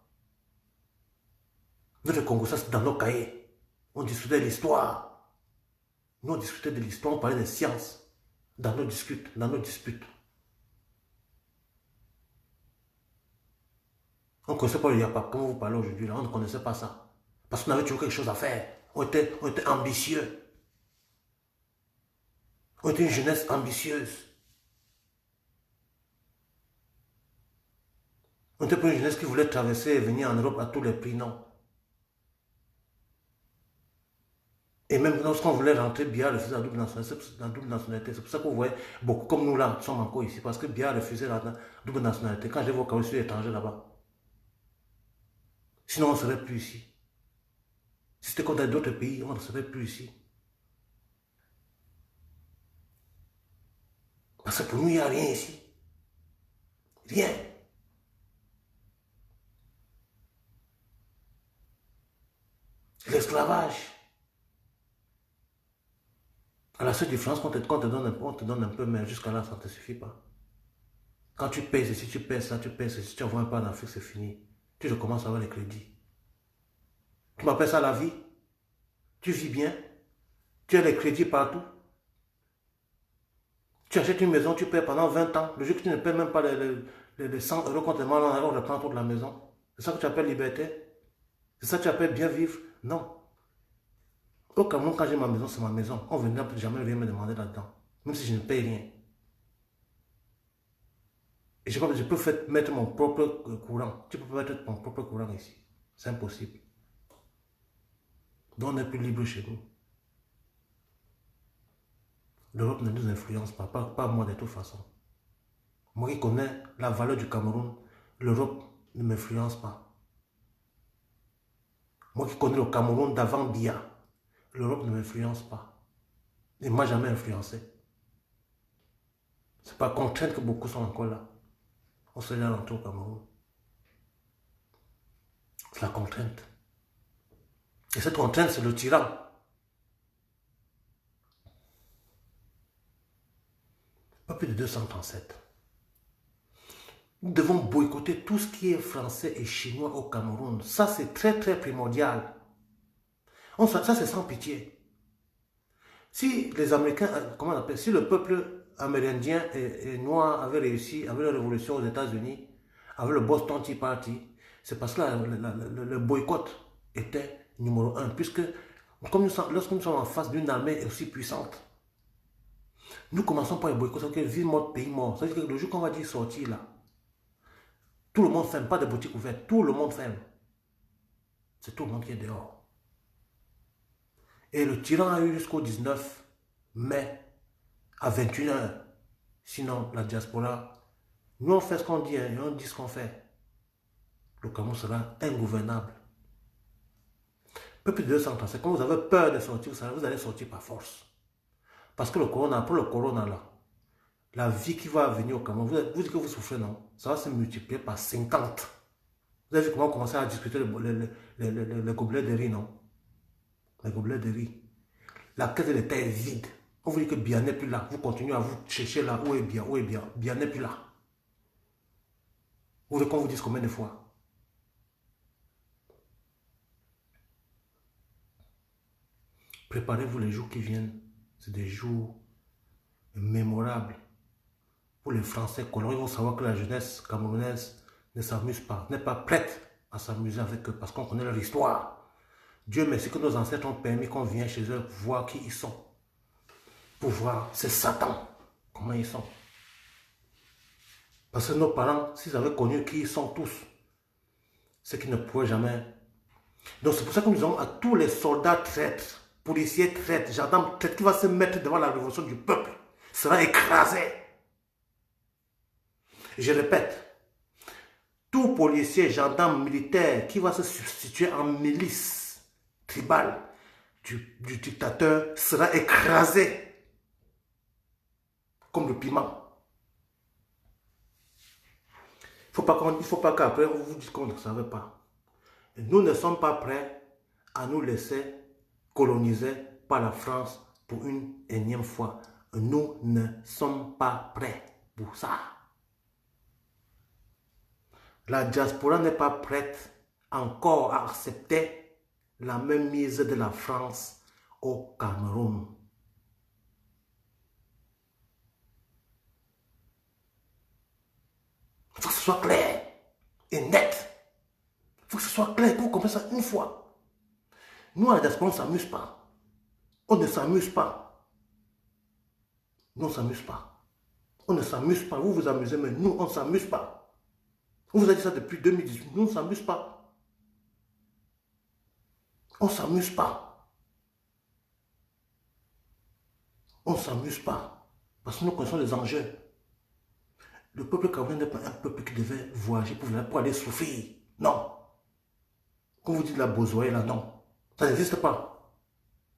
Notre Congo ça, c'est dans nos cahiers. On discutait de l'histoire. Nous, on discutait de l'histoire, on parlait des sciences. Dans nos disputes. On ne connaissait pas le Yapap, comme vous parlez aujourd'hui, là, on ne connaissait pas ça. Parce qu'on avait toujours quelque chose à faire. On était ambitieux. On était une jeunesse ambitieuse. On n'était pas une jeunesse qui voulait traverser et venir en Europe à tous les prix, non. Et même lorsqu'on voulait rentrer, Biya refusait la double nationalité. C'est pour ça que vous voyez beaucoup comme nous là, sommes encore ici. Parce que Biya refusait la double nationalité. Quand j'ai vu au Cameroun, je suis étranger là-bas. Sinon, on ne serait plus ici. Si c'était comme dans d'autres pays, on ne serait plus ici. Parce que pour nous, il n'y a rien ici. Rien. L'esclavage. À la seule différence qu'on te donne un peu, mais jusqu'à là, ça ne te suffit pas. Quand tu payes ceci, tu payes ça, tu payes ceci, tu n'envoies pas en Afrique, c'est fini. Tu recommences avec les crédits. Tu m'appelles ça la vie? Tu vis bien? Tu as les crédits partout? Tu achètes une maison, tu payes pendant 20 ans. Le jour que tu ne payes même pas les 100 euros contre les mal, on reprend toute la maison. C'est ça que tu appelles liberté? C'est ça que tu appelles bien vivre? Non. Au Cameroun, quand j'ai ma maison, c'est ma maison. On ne viendra jamais rien me demander là-dedans. Même si je ne paye rien. Et je peux mettre mon propre courant. Tu peux pas mettre ton propre courant ici. C'est impossible. Donc on est plus libre chez nous. L'Europe ne nous influence pas moi de toute façon. Moi qui connais la valeur du Cameroun, l'Europe ne m'influence pas. Moi qui connais le Cameroun d'avant Biya, l'Europe ne m'influence pas. Il ne m'a jamais influencé. C'est pas contrainte que beaucoup sont encore là. On se là rentré au Cameroun. C'est la contrainte. Et cette contrainte, c'est le tyran. Pas plus de 237. Nous devons boycotter tout ce qui est français et chinois au Cameroun. Ça, c'est très, très primordial. Ça, c'est sans pitié. Si les Américains, comment on appelle, si le peuple amérindien et noir avait réussi, avait la révolution aux États-Unis, avec le Boston Tea Party, c'est parce que le boycott était numéro 1. Puisque lorsque nous sommes en face d'une armée aussi puissante, nous commençons par le boycott, c'est que vie mort, pays mort. C'est-à-dire que le jour qu'on va dire sortir là, tout le monde ferme, pas de boutique ouverte, tout le monde ferme. C'est tout le monde qui est dehors. Et le tyran a eu jusqu'au 19 mai à 21 h. Sinon, la diaspora, nous on fait ce qu'on dit, et on dit ce qu'on fait. Le Cameroun sera ingouvernable. Peu plus de 230, quand vous avez peur de sortir, vous allez sortir par force. Parce que pour le corona là, la vie qui va venir au Cameroun, vous dites que vous souffrez, non? Ça va se multiplier par 50. Vous avez vu comment on commence à discuter les gobelets de riz, non? Les gobelets de riz. La caisse de l'État est vide. On vous dit que Biya n'est plus là. Vous continuez à vous chercher là. Où est Biya? Où est Biya? Biya n'est plus là. Vous voulez qu'on vous dise combien de fois? Préparez-vous les jours qui viennent. C'est des jours mémorables. Pour les Français colons, ils vont savoir que la jeunesse camerounaise ne s'amuse pas, n'est pas prête à s'amuser avec eux parce qu'on connaît leur histoire. Dieu merci que nos ancêtres ont permis qu'on vienne chez eux pour voir qui ils sont. Pour voir, c'est Satan, comment ils sont. Parce que nos parents, s'ils avaient connu qui ils sont tous, c'est qu'ils ne pourraient jamais. Donc c'est pour ça que nous disons à tous les soldats traîtres, policiers traîtres, gendarmes traîtres, qui va se mettre devant la révolution du peuple, sera écrasé. Je répète, tout policier, gendarme, militaire qui va se substituer en milice tribale du dictateur sera écrasé comme le piment. Il ne faut pas qu'après on vous dise qu'on ne savait pas. Et nous ne sommes pas prêts à nous laisser coloniser par la France pour une énième fois. Nous ne sommes pas prêts pour ça. La diaspora n'est pas prête encore à accepter la même mise de la France au Cameroun. Il faut que ce soit clair et net. Il faut que ce soit clair, qu'on comprenne ça une fois. Nous, à la diaspora, on ne s'amuse pas. On ne s'amuse pas. Nous, on ne s'amuse pas. On ne s'amuse pas. Vous vous amusez, mais nous, on ne s'amuse pas. On vous a dit ça depuis 2018. Nous, on ne s'amuse pas. On ne s'amuse pas. On ne s'amuse pas. Parce que nous connaissons les enjeux. Le peuple camerounais n'est pas un peuple qui devait voyager pour aller souffrir. Non. Quand vous dites la bozoïe, là, non. Ça n'existe pas.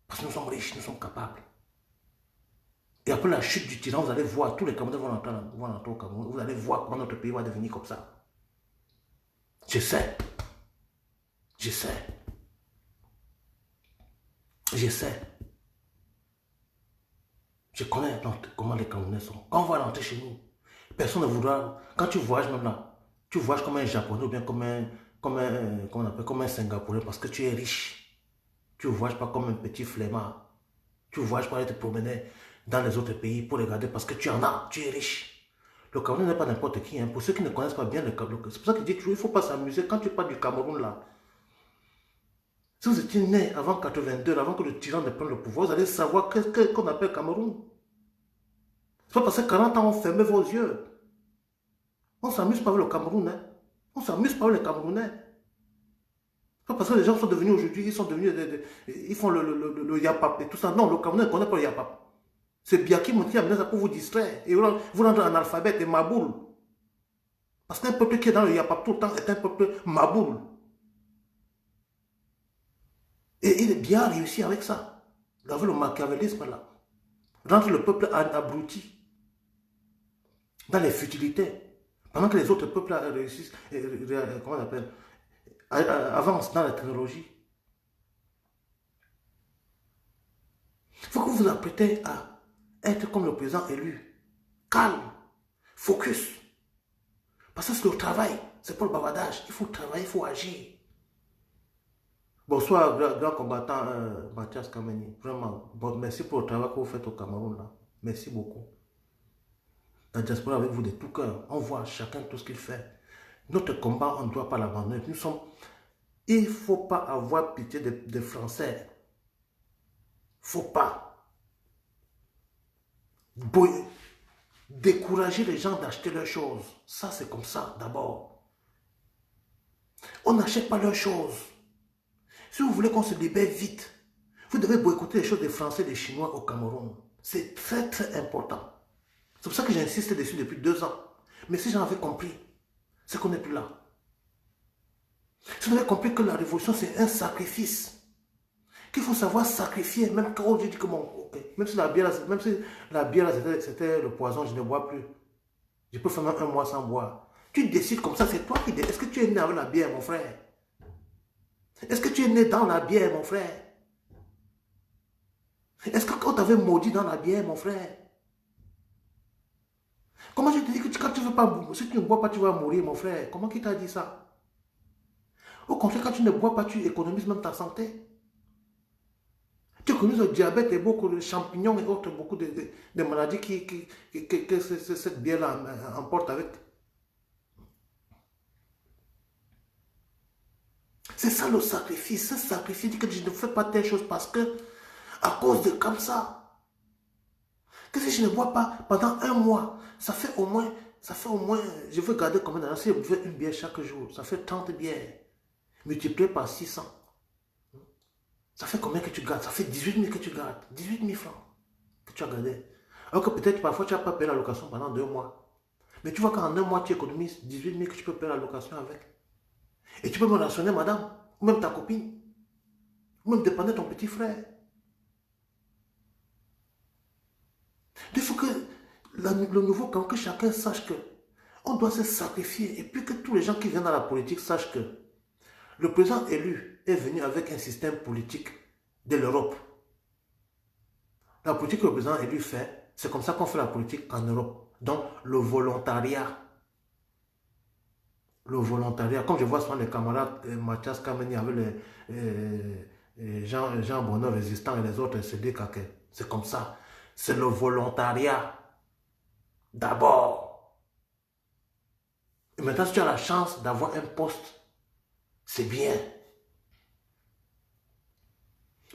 Parce que nous sommes riches, nous sommes capables. Et après la chute du tyran, vous allez voir, tous les Camerounais vont entrer au Cameroun. Vous allez voir comment notre pays va devenir comme ça. Je sais. Je sais. Je sais. Je connais comment les Camerounais sont. Quand on va rentrer chez nous, personne ne voudra. Quand tu voyages même là, tu voyages comme un Japonais ou bien comme un Singapourais parce que tu es riche. Tu ne voyages pas comme un petit flemmard. Tu ne voyages pas aller te promener dans les autres pays pour regarder parce que tu en as, tu es riche. Le Cameroun n'est pas n'importe qui. Hein. Pour ceux qui ne connaissent pas bien le Cameroun, c'est pour ça que je dis toujours, il ne faut pas s'amuser quand tu parles du Cameroun là. Si vous étiez né avant 82, avant que le tyran ne prenne le pouvoir, vous allez savoir qu'est-ce qu'on appelle Cameroun. C'est pas parce que 40 ans ont fermé vos yeux. On ne s'amuse pas avec le Cameroun. Hein. On ne s'amuse pas avec les Camerounais. C'est pas parce que les gens sont devenus aujourd'hui, ils sont devenus, ils font le yapap et tout ça. Non, le Cameroun ne connaît pas le yapap. C'est Biya qui a amené ça pour vous distraire et vous rendre analphabète et maboule. Parce qu'un peuple qui est dans le yapap tout le temps est un peuple maboule. Et il est bien réussi avec ça. Avec le machiavélisme là. Rendre le peuple abruti. Dans les futilités. Pendant que les autres peuples réussissent, comment on appelle, avancent dans la technologie. Il faut que vous vous apprêtez à être comme le président élu. Calme. Focus. Parce que c'est le travail. C'est pas le bavardage. Il faut travailler, il faut agir. Bonsoir, grand combattant Mathias Kameni. Vraiment, bon, merci pour le travail que vous faites au Cameroun. Là. Merci beaucoup. La diaspora avec vous de tout cœur. On voit chacun tout ce qu'il fait. Notre combat, on ne doit pas l'abandonner. Il ne faut pas avoir pitié des Français. Il ne faut pas décourager les gens d'acheter leurs choses. Ça, c'est comme ça, d'abord. On n'achète pas leurs choses. Si vous voulez qu'on se libère vite, vous devez boycotter les choses des Français et des Chinois au Cameroun. C'est très, très important. C'est pour ça que j'insiste dessus depuis 2 ans. Mais si j'en avais compris, c'est qu'on n'est plus là. Si vous avez compris que la révolution, c'est un sacrifice. Qu'il faut savoir sacrifier, même quand je dis que bon, okay, même si la bière, c'était le poison, je ne bois plus. Je peux faire même 1 mois sans boire. Tu décides comme ça, c'est toi qui décides. Est-ce que tu es né avec la bière, mon frère? Est-ce que tu es né dans la bière, mon frère? Est-ce qu'on t'avait maudit dans la bière, mon frère? Comment je te dis que quand tu veux pas, si tu ne bois pas, tu vas mourir, mon frère? Comment qui t'a dit ça? Au contraire, quand tu ne bois pas, tu économises même ta santé. Tu économises le diabète et beaucoup de champignons et autres, beaucoup de maladies que cette bière-là emporte avec. C'est ça le sacrifice. Ce sacrifice dit que je ne fais pas telle chose parce que, à cause de comme ça, que si je ne bois pas pendant un mois, ça fait au moins, je veux garder combien d'années? Si je veux une bière chaque jour, ça fait 30 bières, multiplié par 600. Ça fait combien que tu gardes? Ça fait 18 000 que tu gardes. 18 000 francs que tu as gardé. Alors que peut-être parfois tu n'as pas payé la location pendant 2 mois. Mais tu vois qu'en un mois tu économises 18 000 que tu peux payer la location avec. Et tu peux me rationner madame, ou même ta copine, ou même dépanner ton petit frère. Il faut que le nouveau camp, que chacun sache que on doit se sacrifier. Et puis que tous les gens qui viennent dans la politique sachent que le président élu est venu avec un système politique de l'Europe. La politique que le président élu fait, c'est comme ça qu'on fait la politique en Europe. Donc, le volontariat. Le volontariat. Comme je vois souvent les camarades Mathias Kameni avec les Jean Bonheur résistant et les autres, c'est comme ça. C'est le volontariat. D'abord. Et maintenant, si tu as la chance d'avoir un poste, c'est bien.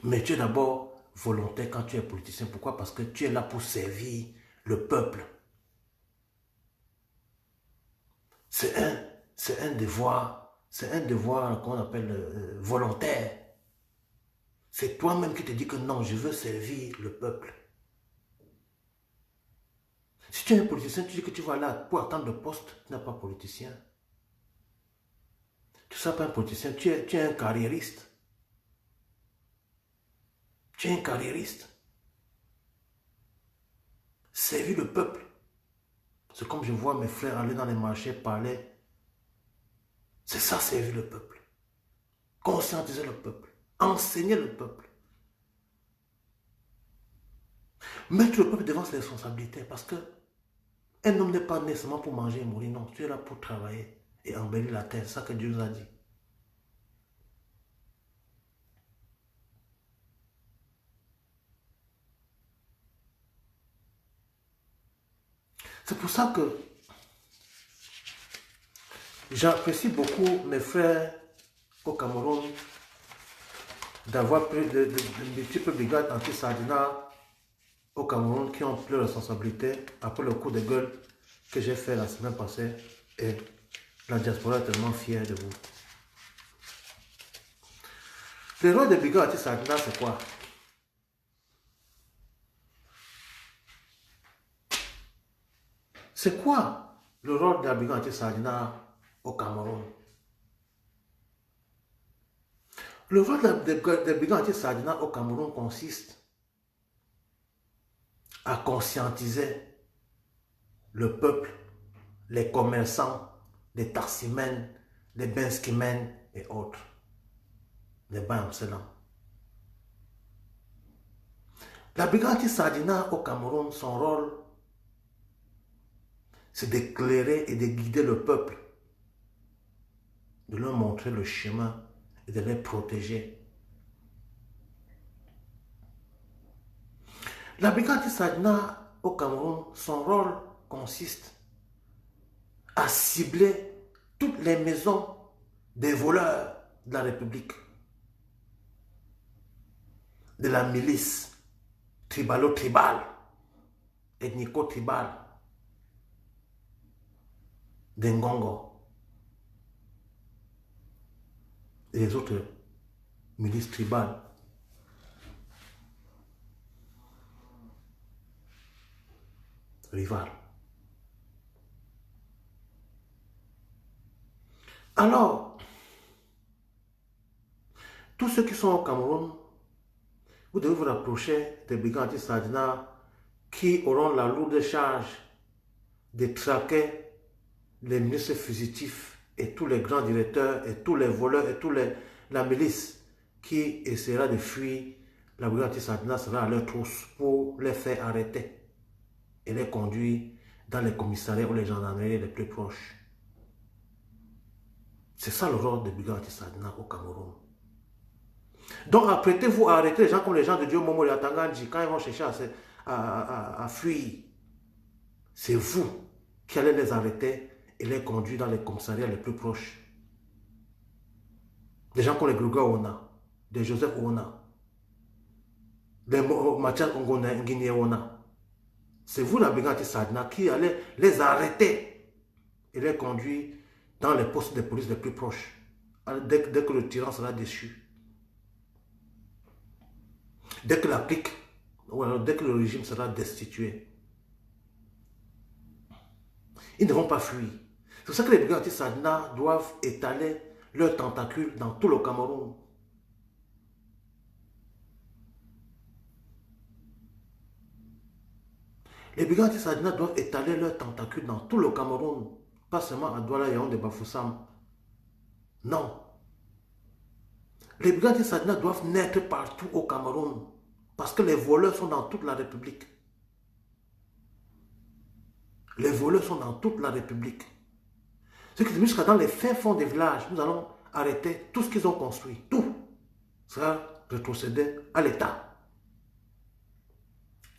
Mais tu es d'abord volontaire quand tu es politicien. Pourquoi? Parce que tu es là pour servir le peuple. C'est un devoir qu'on appelle volontaire. C'est toi-même qui te dis que non, je veux servir le peuple. Si tu es un politicien, tu dis que tu vas là pour attendre le poste, tu n'es pas politicien. Tu ne seras pas un politicien, tu es un carriériste. Tu es un carriériste. Servir le peuple. C'est comme je vois mes frères aller dans les marchés, parler. C'est ça, servir le peuple. Conscientiser le peuple. Enseigner le peuple. Mettre le peuple devant ses responsabilités. Parce que un homme n'est pas né seulement pour manger et mourir. Non, tu es là pour travailler et embellir la terre. C'est ça que Dieu nous a dit. C'est pour ça que j'apprécie beaucoup mes frères au Cameroun d'avoir pris de multiples brigades anti-Sardina au Cameroun qui ont pris la responsabilité après le coup de gueule que j'ai fait la semaine passée et la diaspora est tellement fière de vous. Le rôle des brigades anti-Sardina, c'est quoi? C'est quoi le rôle de la brigade anti-Sardina au Cameroun? Le rôle des brigades anti-Sardina au Cameroun consiste à conscientiser le peuple, les commerçants, les taximens, les benskimens et autres, les bamselans. La brigade anti-Sardina au Cameroun, son rôle, c'est d'éclairer et de guider le peuple, de leur montrer le chemin et de les protéger. La brigade anti-Sardina au Cameroun, son rôle consiste à cibler toutes les maisons des voleurs de la République, de la milice tribalo-tribale, ethnico-tribale, des Ngongo et les autres milices tribales. Rivales. Alors, tous ceux qui sont au Cameroun, vous devez vous rapprocher des brigades anti-Sardina qui auront la lourde charge de traquer les ministres fugitifs et tous les grands directeurs et tous les voleurs et la milice qui essaiera de fuir la brigade anti-Sadina sera à leur trousse pour les faire arrêter et les conduire dans les commissariats ou les gendarmeries les plus proches. C'est ça le rôle de brigade anti-Sadina au Cameroun. Donc apprêtez-vous à arrêter les gens comme les gens de Dieu Momo et Atangandji quand ils vont chercher à fuir. C'est vous qui allez les arrêter et les conduire dans les commissariats les plus proches. Des gens comme les Grégoire Ona, des Joseph Ona, des Mathias Nguyen Ona. C'est vous, la brigade anti-Sadina, qui allez les arrêter et les conduire dans les postes de police les plus proches, dès que le tyran sera déchu. Dès que la clique, ou alors dès que le régime sera destitué. Ils ne vont pas fuir. C'est pour ça que les brigades anti-Sadina doivent étaler leurs tentacules dans tout le Cameroun. Les brigades anti-Sadina doivent étaler leurs tentacules dans tout le Cameroun. Pas seulement à Douala, Yaoundé, Bafoussam. Non. Les brigades anti-Sadina doivent naître partout au Cameroun. Parce que les voleurs sont dans toute la République. Les voleurs sont dans toute la République. Ce qui signifie que dans les fins fonds des villages, nous allons arrêter tout ce qu'ils ont construit. Tout sera rétrocédé à l'État.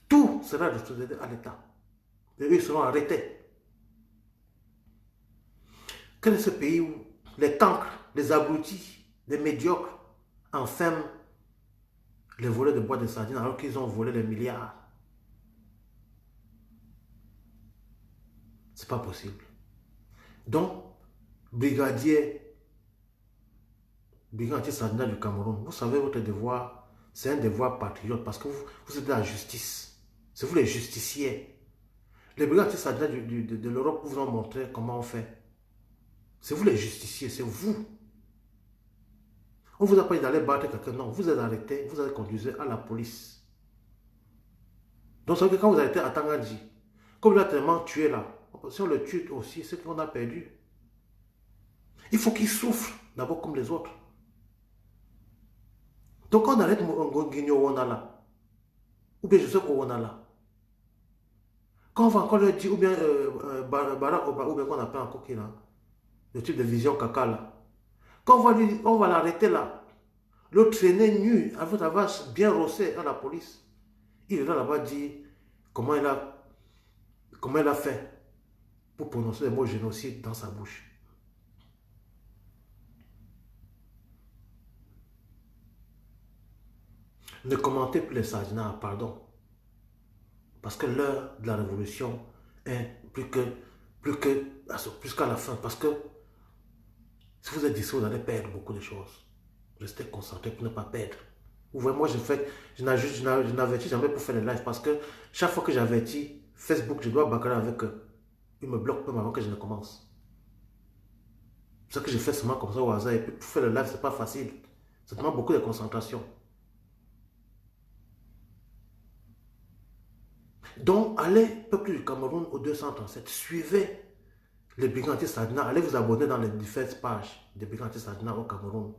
Tout sera rétrocédé à l'État. Et eux seront arrêtés. Quel est ce pays où les cancres, les abrutis, les médiocres enferment les voleurs de bois de sardines alors qu'ils ont volé les milliards? C'est pas possible. Donc, brigadier anti-Sadina du Cameroun, vous savez votre devoir, c'est un devoir patriote parce que vous êtes de la justice. C'est vous les justiciers. Les brigades anti-Sadina de l'Europe vous ont montré comment on fait. C'est vous les justiciers, c'est vous. On vous a pas dit d'aller battre quelqu'un, non, vous êtes arrêté, vous êtes conduit à la police. Donc ça veut dire que quand vous arrêtez à Tangandji, comme il a tellement tué là, si on le tue aussi, c'est qu'on a perdu. Il faut qu'il souffre d'abord comme les autres. Donc quand on arrête Nguyen Wonala, ou bien Joseph Owonala, quand on va encore leur dire, ou bien Barack Obama, ou bien qu'on appelle encore qui là, le type de vision caca là, quand on va l'arrêter là, le traîner nu, avec la vache bien rossée à la police, il est là-bas dire comment il a fait pour prononcer le mot génocide dans sa bouche. Ne commentez plus les Sadina, pardon. Parce que l'heure de la révolution est plus qu'à la fin. Parce que si vous êtes d'ici, vous allez perdre beaucoup de choses. Restez concentré pour ne pas perdre. Vous voyez, moi, je n'avertis jamais pour faire les lives parce que chaque fois que j'avertis Facebook, je dois bagarrer avec eux. Ils me bloquent même avant que je ne commence. C'est ça que je fais seulement comme ça au hasard. Et puis pour faire le live, c'est pas facile. Ça demande beaucoup de concentration. Donc, allez, peuple du Cameroun, au 237, suivez les brigades anti-Sadina, allez vous abonner dans les différentes pages des brigades anti-Sadina au Cameroun.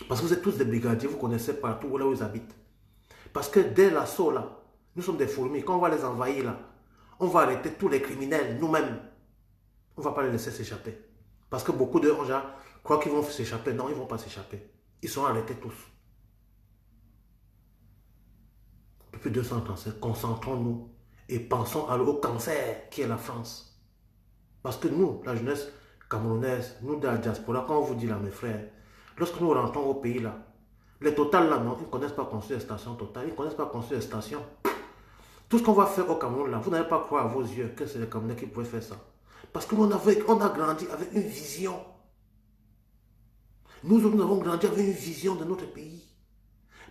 Parce que vous êtes tous des brigadiers, vous connaissez partout où là où ils habitent. Parce que dès l'assaut là, nous sommes des fourmis, quand on va les envahir là, on va arrêter tous les criminels nous-mêmes. On ne va pas les laisser s'échapper. Parce que beaucoup d'eux croient qu'ils vont s'échapper. Non, ils ne vont pas s'échapper. Ils sont arrêtés tous. Depuis 237, concentrons-nous et pensons au cancer qui est la France. Parce que nous, la jeunesse camerounaise, nous de la diaspora, quand on vous dit là, mes frères, lorsque nous rentrons au pays là, les Total là, non, ils ne connaissent pas construire des stations Total, ils ne connaissent pas construire des stations. Tout ce qu'on va faire au Cameroun là, vous n'allez pas croire à vos yeux que c'est les Camerounais qui pouvaient faire ça. Parce qu'on a grandi avec une vision. Nous avons grandi avec une vision de notre pays.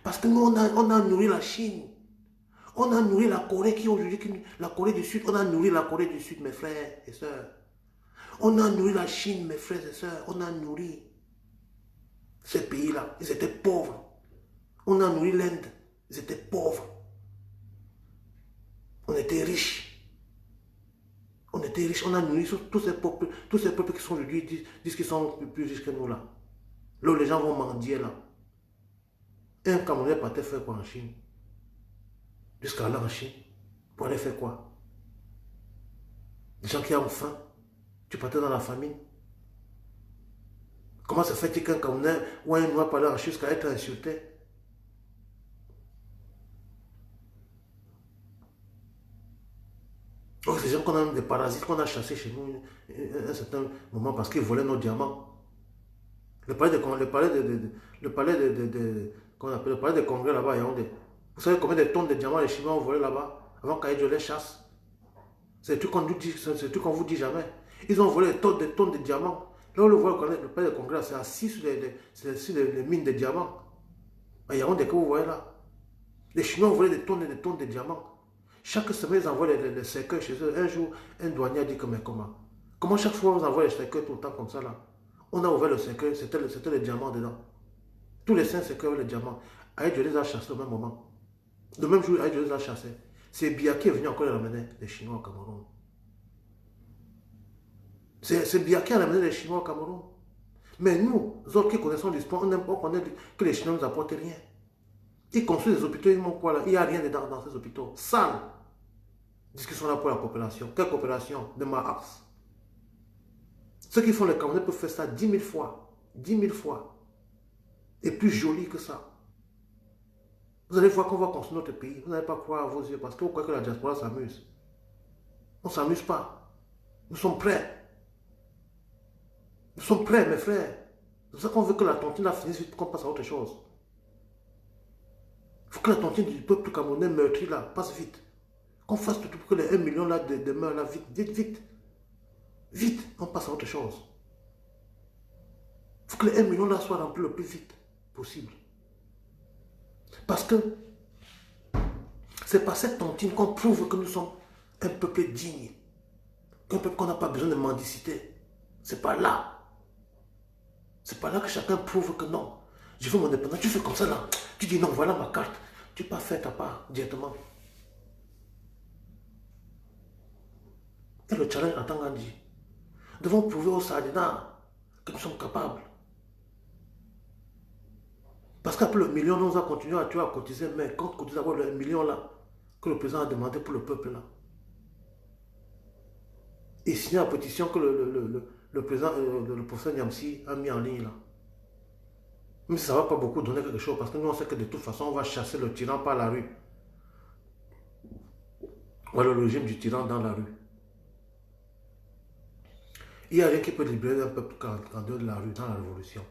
Parce que nous, on a nourri la Chine. On a nourri la Corée qui aujourd'hui, la Corée du Sud, on a nourri la Corée du Sud, mes frères et sœurs. On a nourri la Chine, mes frères et sœurs. On a nourri ces pays-là. Ils étaient pauvres. On a nourri l'Inde. Ils étaient pauvres. On était riches. On était riches. On a nourri tous ces peuples qui sont aujourd'hui disent qu'ils sont plus riches que nous là. Là où les gens vont mendier là. Et un Camerounais partait faire quoi en Chine? Jusqu'à là en Chine. Pour aller faire quoi? Des gens qui ont faim. Tu partais dans la famine. Comment se fait-il qu'un Camerounais ou un Noir parler en Chine jusqu'à être insulté? Donc, ces gens qu'on a des parasites qu'on a chassés chez nous à un certain moment parce qu'ils volaient nos diamants. Le palais de, qu'on appelle le palais de congrès là-bas à Yaoundé. Vous savez combien de tonnes de diamants les Chinois ont volé là-bas avant qu'Aïdjo les chasse? C'est le truc qu'on nous dit, c'est le truc qu'on vous dit jamais. Ils ont volé des tonnes de diamants. Là où le voit le palais de congrès, c'est assis sur les mines de diamants. À Yaoundé que vous voyez là. Les Chinois ont volé des tonnes et des tonnes de diamants. Chaque semaine, ils envoient les cercueils chez eux. Un jour, un douanier a dit que mais comment chaque fois vous envoyez les cercueils tout le temps comme ça là? On a ouvert le cercueil, c'était les diamants dedans. Tous les 5 cercueils avaient les diamants. Aïdjo les a chassés au même moment. Le même jour, Aïdjo les a chassés. C'est Biya qui est venu encore les ramener, les Chinois au Cameroun. C'est Biya qui a ramené les Chinois au Cameroun. Mais nous autres qui connaissons l'histoire, on n'aime pas connaître que les Chinois ne nous apportent rien. Ils construisent des hôpitaux, ils montrent quoi là? Il n'y a rien dedans dans ces hôpitaux. Sale. Discussion là pour la coopération. Quelle coopération? De ma axe. Ceux qui font les Camerounais peuvent faire ça 10 000 fois. 10 000 fois. Et plus joli que ça. Vous allez voir qu'on va construire notre pays. Vous n'allez pas croire à vos yeux parce que vous croyez que la diaspora s'amuse. On ne s'amuse pas. Nous sommes prêts. Nous sommes prêts, mes frères. C'est pour ça qu'on veut que la tontine finisse vite, qu'on passe à autre chose. Il faut que la tontine du peuple camerounais meurtri là passe vite. Qu'on fasse tout pour que les 1 million là demeurent là vite, vite, vite. Vite, on passe à autre chose. Il faut que les 1 million là soient remplis le plus vite possible. Parce que c'est par cette tontine qu'on prouve que nous sommes un peuple digne. Un peuple qu'on n'a pas besoin de mendicité. C'est pas là. C'est pas là que chacun prouve que non. Je veux mon indépendance. Tu fais comme ça là. Tu dis non, voilà ma carte. Tu n'as pas fait ta part directement. Et le challenge en tant qu'Andi. Nous devons prouver au Sardina que nous sommes capables. Parce qu'après le million, nous avons continué à tuer, à cotiser, mais quand on cotisait le million là, que le président a demandé pour le peuple là, et signé la pétition que le président, le professeur Niamsi a mis en ligne là. Mais ça ne va pas beaucoup donner quelque chose, parce que nous on sait que de toute façon, on va chasser le tyran par la rue. Voilà le régime du tyran dans la rue. Il n'y a rien qui peut libérer un peuple en dehors de la rue, dans la révolution.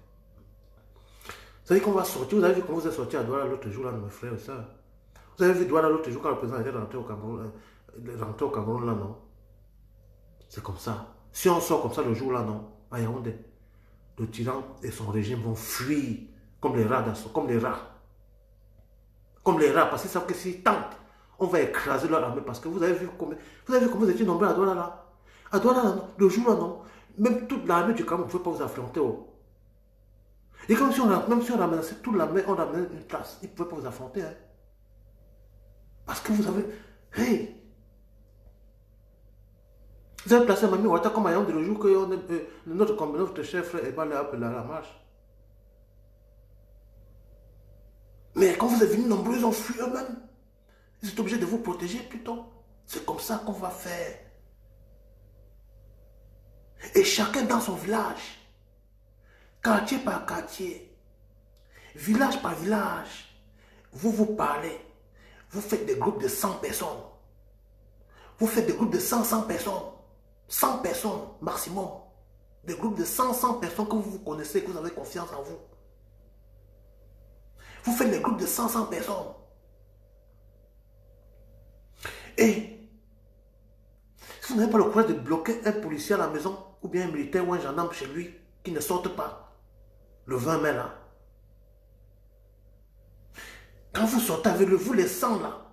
Vous savez qu'on va sortir, vous avez vu comment vous êtes sorti à Douala l'autre jour, là, mes frères et sœurs. Vous avez vu Douala l'autre jour quand le président était rentré au Cameroun, là, non? C'est comme ça. Si on sort comme ça le jour là, non? À Yaoundé, le tyran et son régime vont fuir comme les rats d'assaut, comme les rats. Comme les rats, parce qu'ils savent que s'ils tentent, on va écraser leur armée. Parce que vous avez vu comment vous étiez nombreux à Douala là? À Douala là, non? Le jour là, non? Même toute l'armée du Cameroun ne pouvait pas vous affronter. Oh. Et comme si même si on ramenait toute l'armée, on ramenait une place, ils ne pouvaient pas vous affronter. Hein. Parce que vous avez... Hey! Vous avez placé Mami Ouattara comme ayant le jour que notre chef est pas là à la marche. Mais quand vous êtes venus nombreux, ils ont fui eux-mêmes. Ils sont obligés de vous protéger plutôt. C'est comme ça qu'on va faire. Et chacun dans son village, quartier par quartier, village par village, vous parlez. Vous faites des groupes de 100 personnes. Vous faites des groupes de 100 personnes. 100 personnes maximum. Des groupes de 100 personnes que vous connaissez, que vous avez confiance en vous. Vous faites des groupes de 100 personnes. Et si vous n'avez pas le courage de bloquer un policier à la maison, ou bien un militaire ou un gendarme chez lui, qui ne sorte pas, le 20 mai là, quand vous sortez avec vous les 100 là,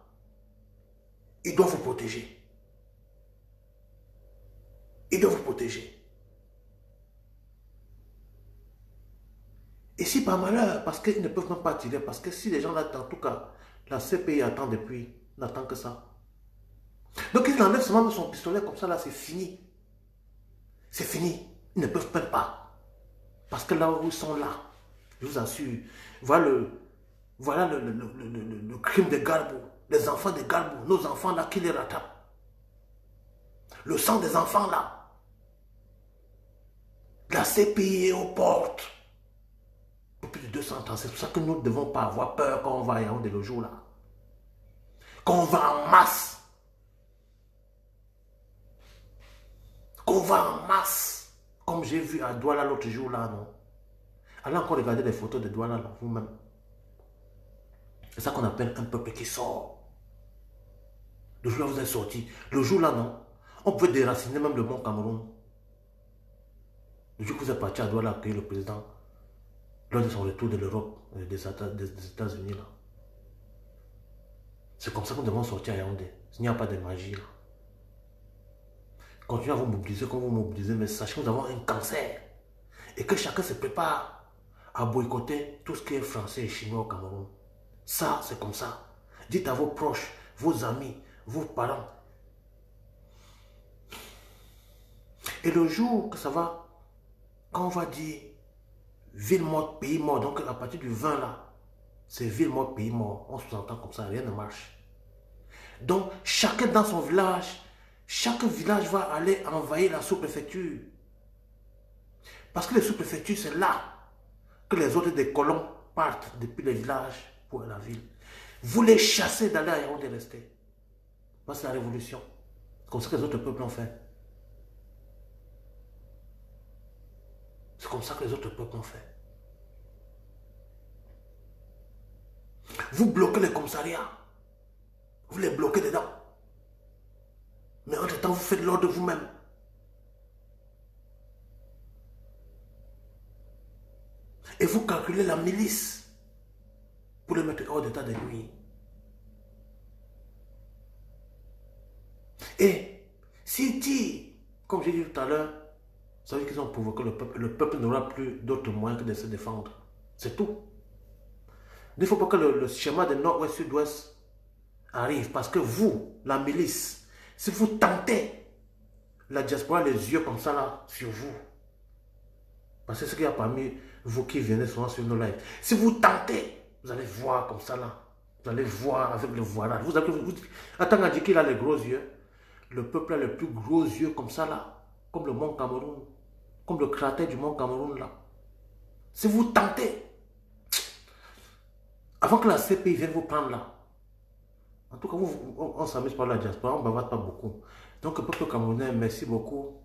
il doit vous protéger. Il doit vous protéger. Et si par malheur, parce qu'ils ne peuvent même pas tirer, parce que si les gens l'attendent, en tout cas, la CPI attend depuis, n'attend que ça. Donc ils enlèvent seulement son pistolet comme ça, là, c'est fini. C'est fini. Ils ne peuvent même pas. Parce que là où ils sont là, je vous assure, voilà Voilà le crime de Gbagbo. Les enfants de Gbagbo, nos enfants là qui les rattrapent. Le sang des enfants là. La CPI est aux portes. Pour plus de 200 ans. C'est pour ça que nous ne devons pas avoir peur quand on va à Yaoundé le jour là. Quand on va en masse. Qu'on va en masse. Comme j'ai vu à Douala l'autre jour là, non. Allez encore regarder les photos de Douala là, vous-même. C'est ça qu'on appelle un peuple qui sort. Le jour là, vous êtes sorti. Le jour là, non. On pouvait déraciner même le bon Cameroun. Le jour que vous êtes parti à Douala accueillir le président, lors de son retour de l'Europe, des États-Unis là. C'est comme ça que nous devons sortir à Yaoundé. Il n'y a pas de magie là. Continuez à vous mobiliser comme vous mobilisez, mais sachez que nous avons un cancer. Et que chacun se prépare à boycotter tout ce qui est français et chinois au Cameroun. Ça, c'est comme ça. Dites à vos proches, vos amis, vos parents. Et le jour que ça va, quand on va dire ville morte, pays mort, donc à partir du 20 là, c'est ville morte, pays mort. On sous-entend comme ça, rien ne marche. Donc, chacun dans son village, chaque village va aller envahir la sous-préfecture. Parce que les sous-préfectures, c'est là que les autres des colons partent depuis les villages pour la ville. Vous les chassez d'aller à Yaoundé rester. C'est la révolution. C'est comme ça que les autres peuples ont fait. C'est comme ça que les autres peuples ont fait. Vous bloquez les commissariats. Vous les bloquez dedans. Mais entre-temps, vous faites l'ordre vous-même. Et vous calculez la milice pour les mettre hors d'état de nuit. Et s'ils tirent, comme j'ai dit tout à l'heure, ça veut dire qu'ils ont provoqué le peuple. Le peuple n'aura plus d'autres moyens que de se défendre. C'est tout. Il ne faut pas que le schéma de nord-ouest, sud-ouest arrive. Parce que vous, la milice, si vous tentez la diaspora les yeux comme ça là sur vous, parce que c'est ce qu'il y a parmi vous qui venez souvent sur nos lives. Si vous tentez, vous allez voir comme ça là. Vous allez voir avec le voilage. Attends, dit qu'il a les gros yeux. Le peuple a les plus gros yeux comme ça là. Comme le mont Cameroun. Comme le cratère du mont Cameroun là. Si vous tentez, avant que la CPI vienne vous prendre là. En tout cas, on s'amuse par la diaspora, on ne bavarde pas beaucoup. Donc, le peuple camerounais, merci beaucoup.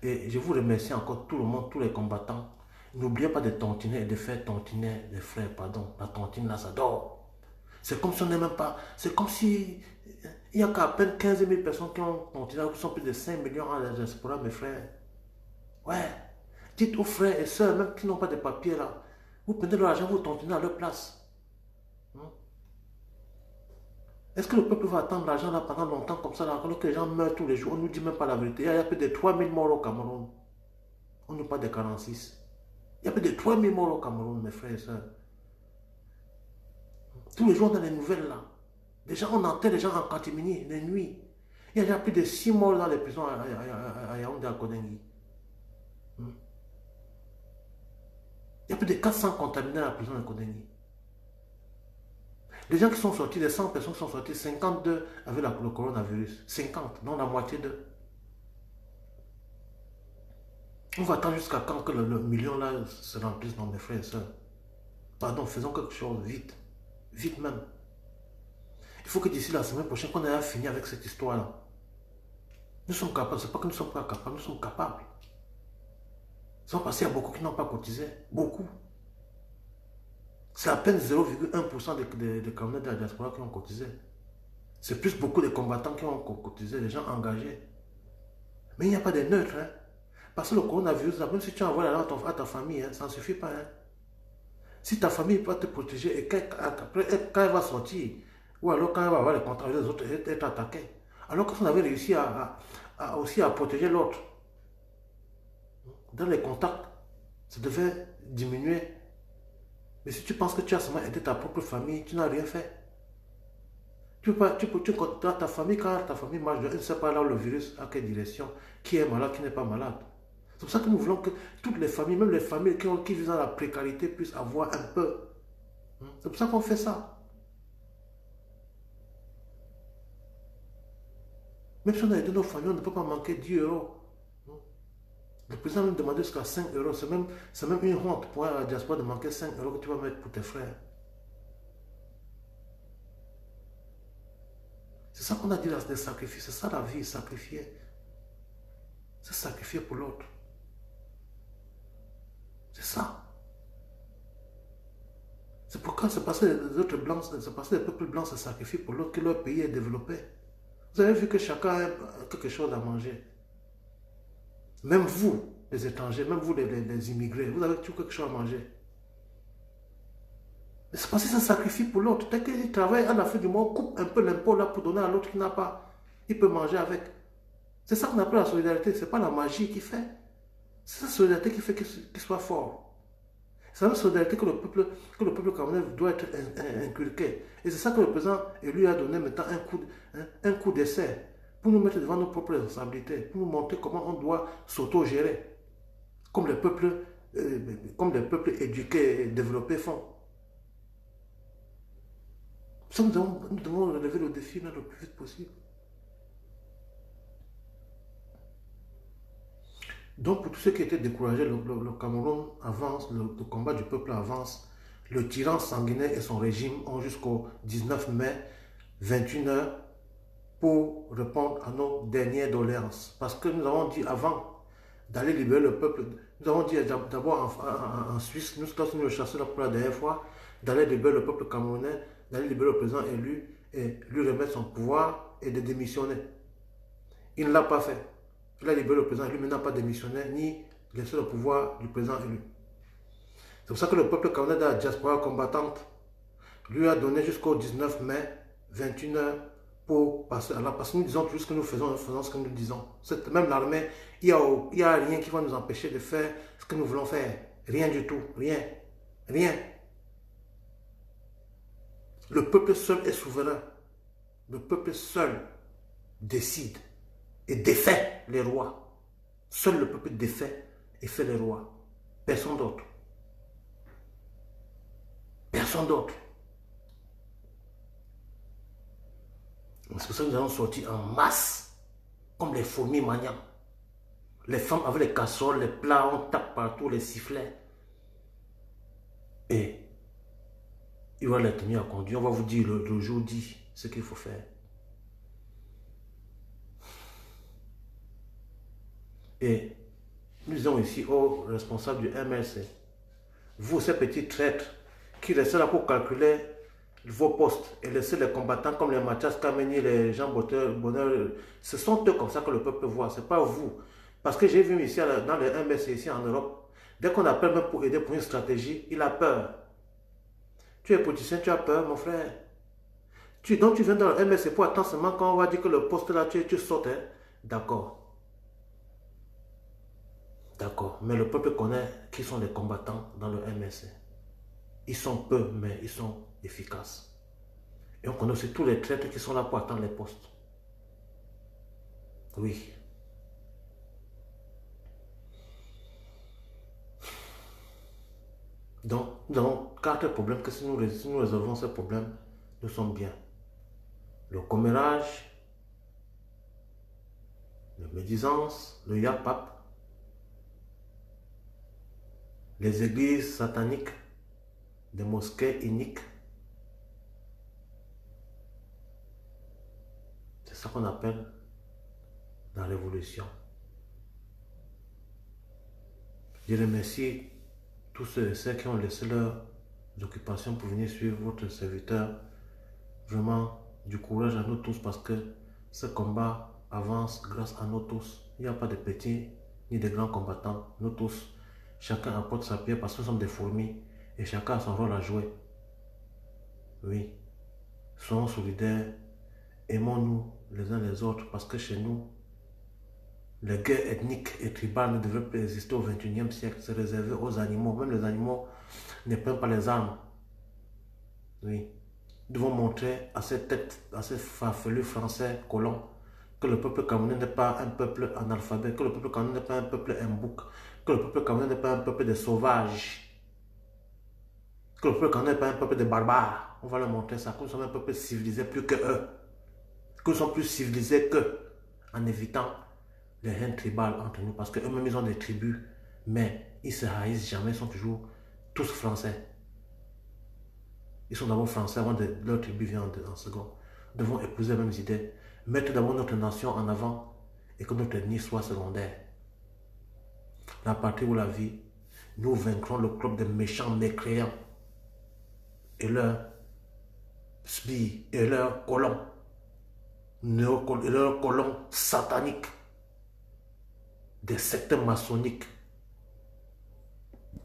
Et je vous remercie encore tout le monde, tous les combattants. N'oubliez pas de tontiner et de faire tontiner les frères, pardon. La tontine là, ça dort. C'est comme si on n'est même pas. C'est comme si il n'y a qu'à peine 15 000 personnes qui ont tontiné, qui sont plus de 5 millions à la diaspora, mes frères. Ouais. Dites aux frères et sœurs, même qui n'ont pas de papiers là, vous prenez leur argent, vous tontinez à leur place. Est-ce que le peuple va attendre l'argent là pendant longtemps comme ça, là, alors que les gens meurent tous les jours? On ne nous dit même pas la vérité. Il y a plus de 3 000 morts au Cameroun. On ne parle pas de 46. Il y a plus de 3 000 morts au Cameroun, mes frères et sœurs. Tous les jours dans les nouvelles là. Déjà, on enterre les gens en catimini, les nuits. Il y a déjà plus de 6 morts dans les prisons à Yaoundé, à Konengi. Il y a plus de 400 contaminés à la prison de Konengi. Les gens qui sont sortis, les 100 personnes qui sont sorties, 52 avaient le coronavirus. 50, non la moitié d'eux. On va attendre jusqu'à quand que le million là se remplisse, non mes frères et sœurs. Pardon, faisons quelque chose vite. Vite même. Il faut que d'ici la semaine prochaine, qu'on ait fini avec cette histoire-là. Nous sommes capables, c'est pas que nous ne sommes pas capables, nous sommes capables. C'est parce qu'il y a beaucoup qui n'ont pas cotisé. Beaucoup. C'est à peine 0,1% des Camerounais de la diaspora qui ont cotisé. C'est plus beaucoup de combattants qui ont cotisé, des gens engagés. Mais il n'y a pas de neutres. Hein? Parce que le coronavirus, même si tu envoies la langue à ta famille, hein, ça ne suffit pas. Hein? Si ta famille peut te protéger et après, quand elle va sortir, ou alors quand elle va avoir les contacts avec les autres, elle être attaquée. Alors qu'on avait réussi aussi à protéger l'autre. Dans les contacts, ça devait diminuer. Mais si tu penses que tu as seulement aidé ta propre famille, tu n'as rien fait. Tu contactes ta famille quand ta famille marche. Elle ne sait pas là où le virus, à quelle direction, qui est malade, qui n'est pas malade. C'est pour ça que nous voulons que toutes les familles, même les familles qui vivent dans la précarité, puissent avoir un peu. C'est pour ça qu'on fait ça. Même si on a aidé nos familles, on ne peut pas manquer 10 euros. Le président nous demandait jusqu'à 5 euros. C'est même une honte pour la diaspora de manquer 5 euros que tu vas mettre pour tes frères. C'est ça qu'on a dit là, des sacrifices. C'est ça la vie, sacrifier. C'est sacrifier pour l'autre. C'est ça. C'est pourquoi c'est parce que les autres blancs, c'est parce que les peuples blancs se sacrifient pour l'autre que leur pays est développé. Vous avez vu que chacun a quelque chose à manger. Même vous, les étrangers, même vous, les immigrés, vous avez toujours quelque chose à manger. Mais c'est parce qu'ils se sacrifient pour l'autre. Dès qu'ils travaillent à la fin du mois, on coupe un peu l'impôt là pour donner à l'autre qui n'a pas. Il peut manger avec. C'est ça qu'on appelle la solidarité. Ce n'est pas la magie qui fait. C'est la solidarité qui fait qu'il soit fort. C'est la même solidarité que le peuple camerounais doit être inculqué. Et c'est ça que le président lui a donné maintenant un coup d'essai pour nous mettre devant nos propres responsabilités, pour nous montrer comment on doit s'auto-gérer, comme les peuples éduqués et développés font. Ça, nous devons relever le défi là, le plus vite possible. Donc, pour tous ceux qui étaient découragés, le Cameroun avance, le combat du peuple avance. Le tyran sanguinaire et son régime ont jusqu'au 19 mai, 21 h, pour répondre à nos dernières doléances. Parce que nous avons dit avant d'aller libérer le peuple, nous avons dit d'abord en Suisse, nous sommes le chasseur pour la dernière fois, d'aller libérer le peuple camerounais, d'aller libérer le président élu et lui remettre son pouvoir et de démissionner. Il ne l'a pas fait. Il a libéré le président élu, mais n'a pas démissionné, ni laissé le pouvoir du président élu. C'est pour ça que le peuple camerounais de la diaspora combattante lui a donné jusqu'au 19 mai, 21 h, pour passer à la. Parce que nous disons tout ce que nous faisons ce que nous disons. Même l'armée, il n'y a rien qui va nous empêcher de faire ce que nous voulons faire. Rien du tout. Rien. Rien. Le peuple seul est souverain. Le peuple seul décide et défait les rois. Seul le peuple défait et fait les rois. Personne d'autre. Personne d'autre. C'est pour ça que nous allons sortir en masse, comme les fourmis maniants. Les femmes avec les casseroles, les plats, on tape partout, les sifflets. Et il va les tenir à conduire. On va vous dire le jour dit ce qu'il faut faire. Et nous disons ici aux responsables du MLC, vous, ces petits traîtres qui restent là pour calculer vos postes et laisser les combattants comme les Mathias Kameni, les Jean Bonheur, ce sont eux comme ça que le peuple voit, ce n'est pas vous. Parce que j'ai vu ici dans le MLC, ici en Europe, dès qu'on appelle même pour aider pour une stratégie, il a peur. Tu es politicien, tu as peur, mon frère. Donc tu viens dans le MLC pour attendre seulement quand on va dire que le poste là, tu sautes. Hein? D'accord. D'accord. Mais le peuple connaît qui sont les combattants dans le MLC. Ils sont peu, mais ils sont efficaces. Et on connaît aussi tous les traîtres qui sont là pour attendre les postes. Oui. Donc, nous avons 4 problèmes que si nous résolvons ces problèmes, nous sommes bien. Le commérage, la médisance, le yapap, les églises sataniques, des mosquées iniques. C'est ça qu'on appelle la révolution. Je remercie tous ceux et celles qui ont laissé leurs occupations pour venir suivre votre serviteur. Vraiment, du courage à nous tous parce que ce combat avance grâce à nous tous. Il n'y a pas de petits ni de grands combattants. Nous tous, chacun apporte sa pierre parce que nous sommes des fourmis et chacun a son rôle à jouer. Oui, soyons solidaires, aimons-nous les uns les autres parce que chez nous, les guerres ethniques et tribales ne devraient plus exister au XXIe siècle. C'est réservé aux animaux. Même les animaux ne prennent pas les armes. Oui. Nous devons montrer à ces têtes, à ces farfelus français colons, que le peuple camerounais n'est pas un peuple analphabète, que le peuple camerounais n'est pas un peuple imbouc, que le peuple camerounais n'est pas un peuple de sauvages. Que le peuple camerounais n'est pas un peuple de barbares. On va leur montrer ça, que nous sommes un peuple civilisé plus que eux. Que nous sommes plus civilisés qu'eux. En évitant les haines tribales entre nous. Parce qu'eux-mêmes, ils ont des tribus. Mais ils se haïssent jamais. Ils sont toujours tous français. Ils sont d'abord français avant que leur tribu vienne en second. Nous devons épouser les mêmes idées. Mettre d'abord notre nation en avant et que notre ethnie soit secondaire. La partie où la vie, nous vaincrons le club des méchants mécréants et leurs spies et leurs colons, et leurs colons sataniques, des sectes maçonniques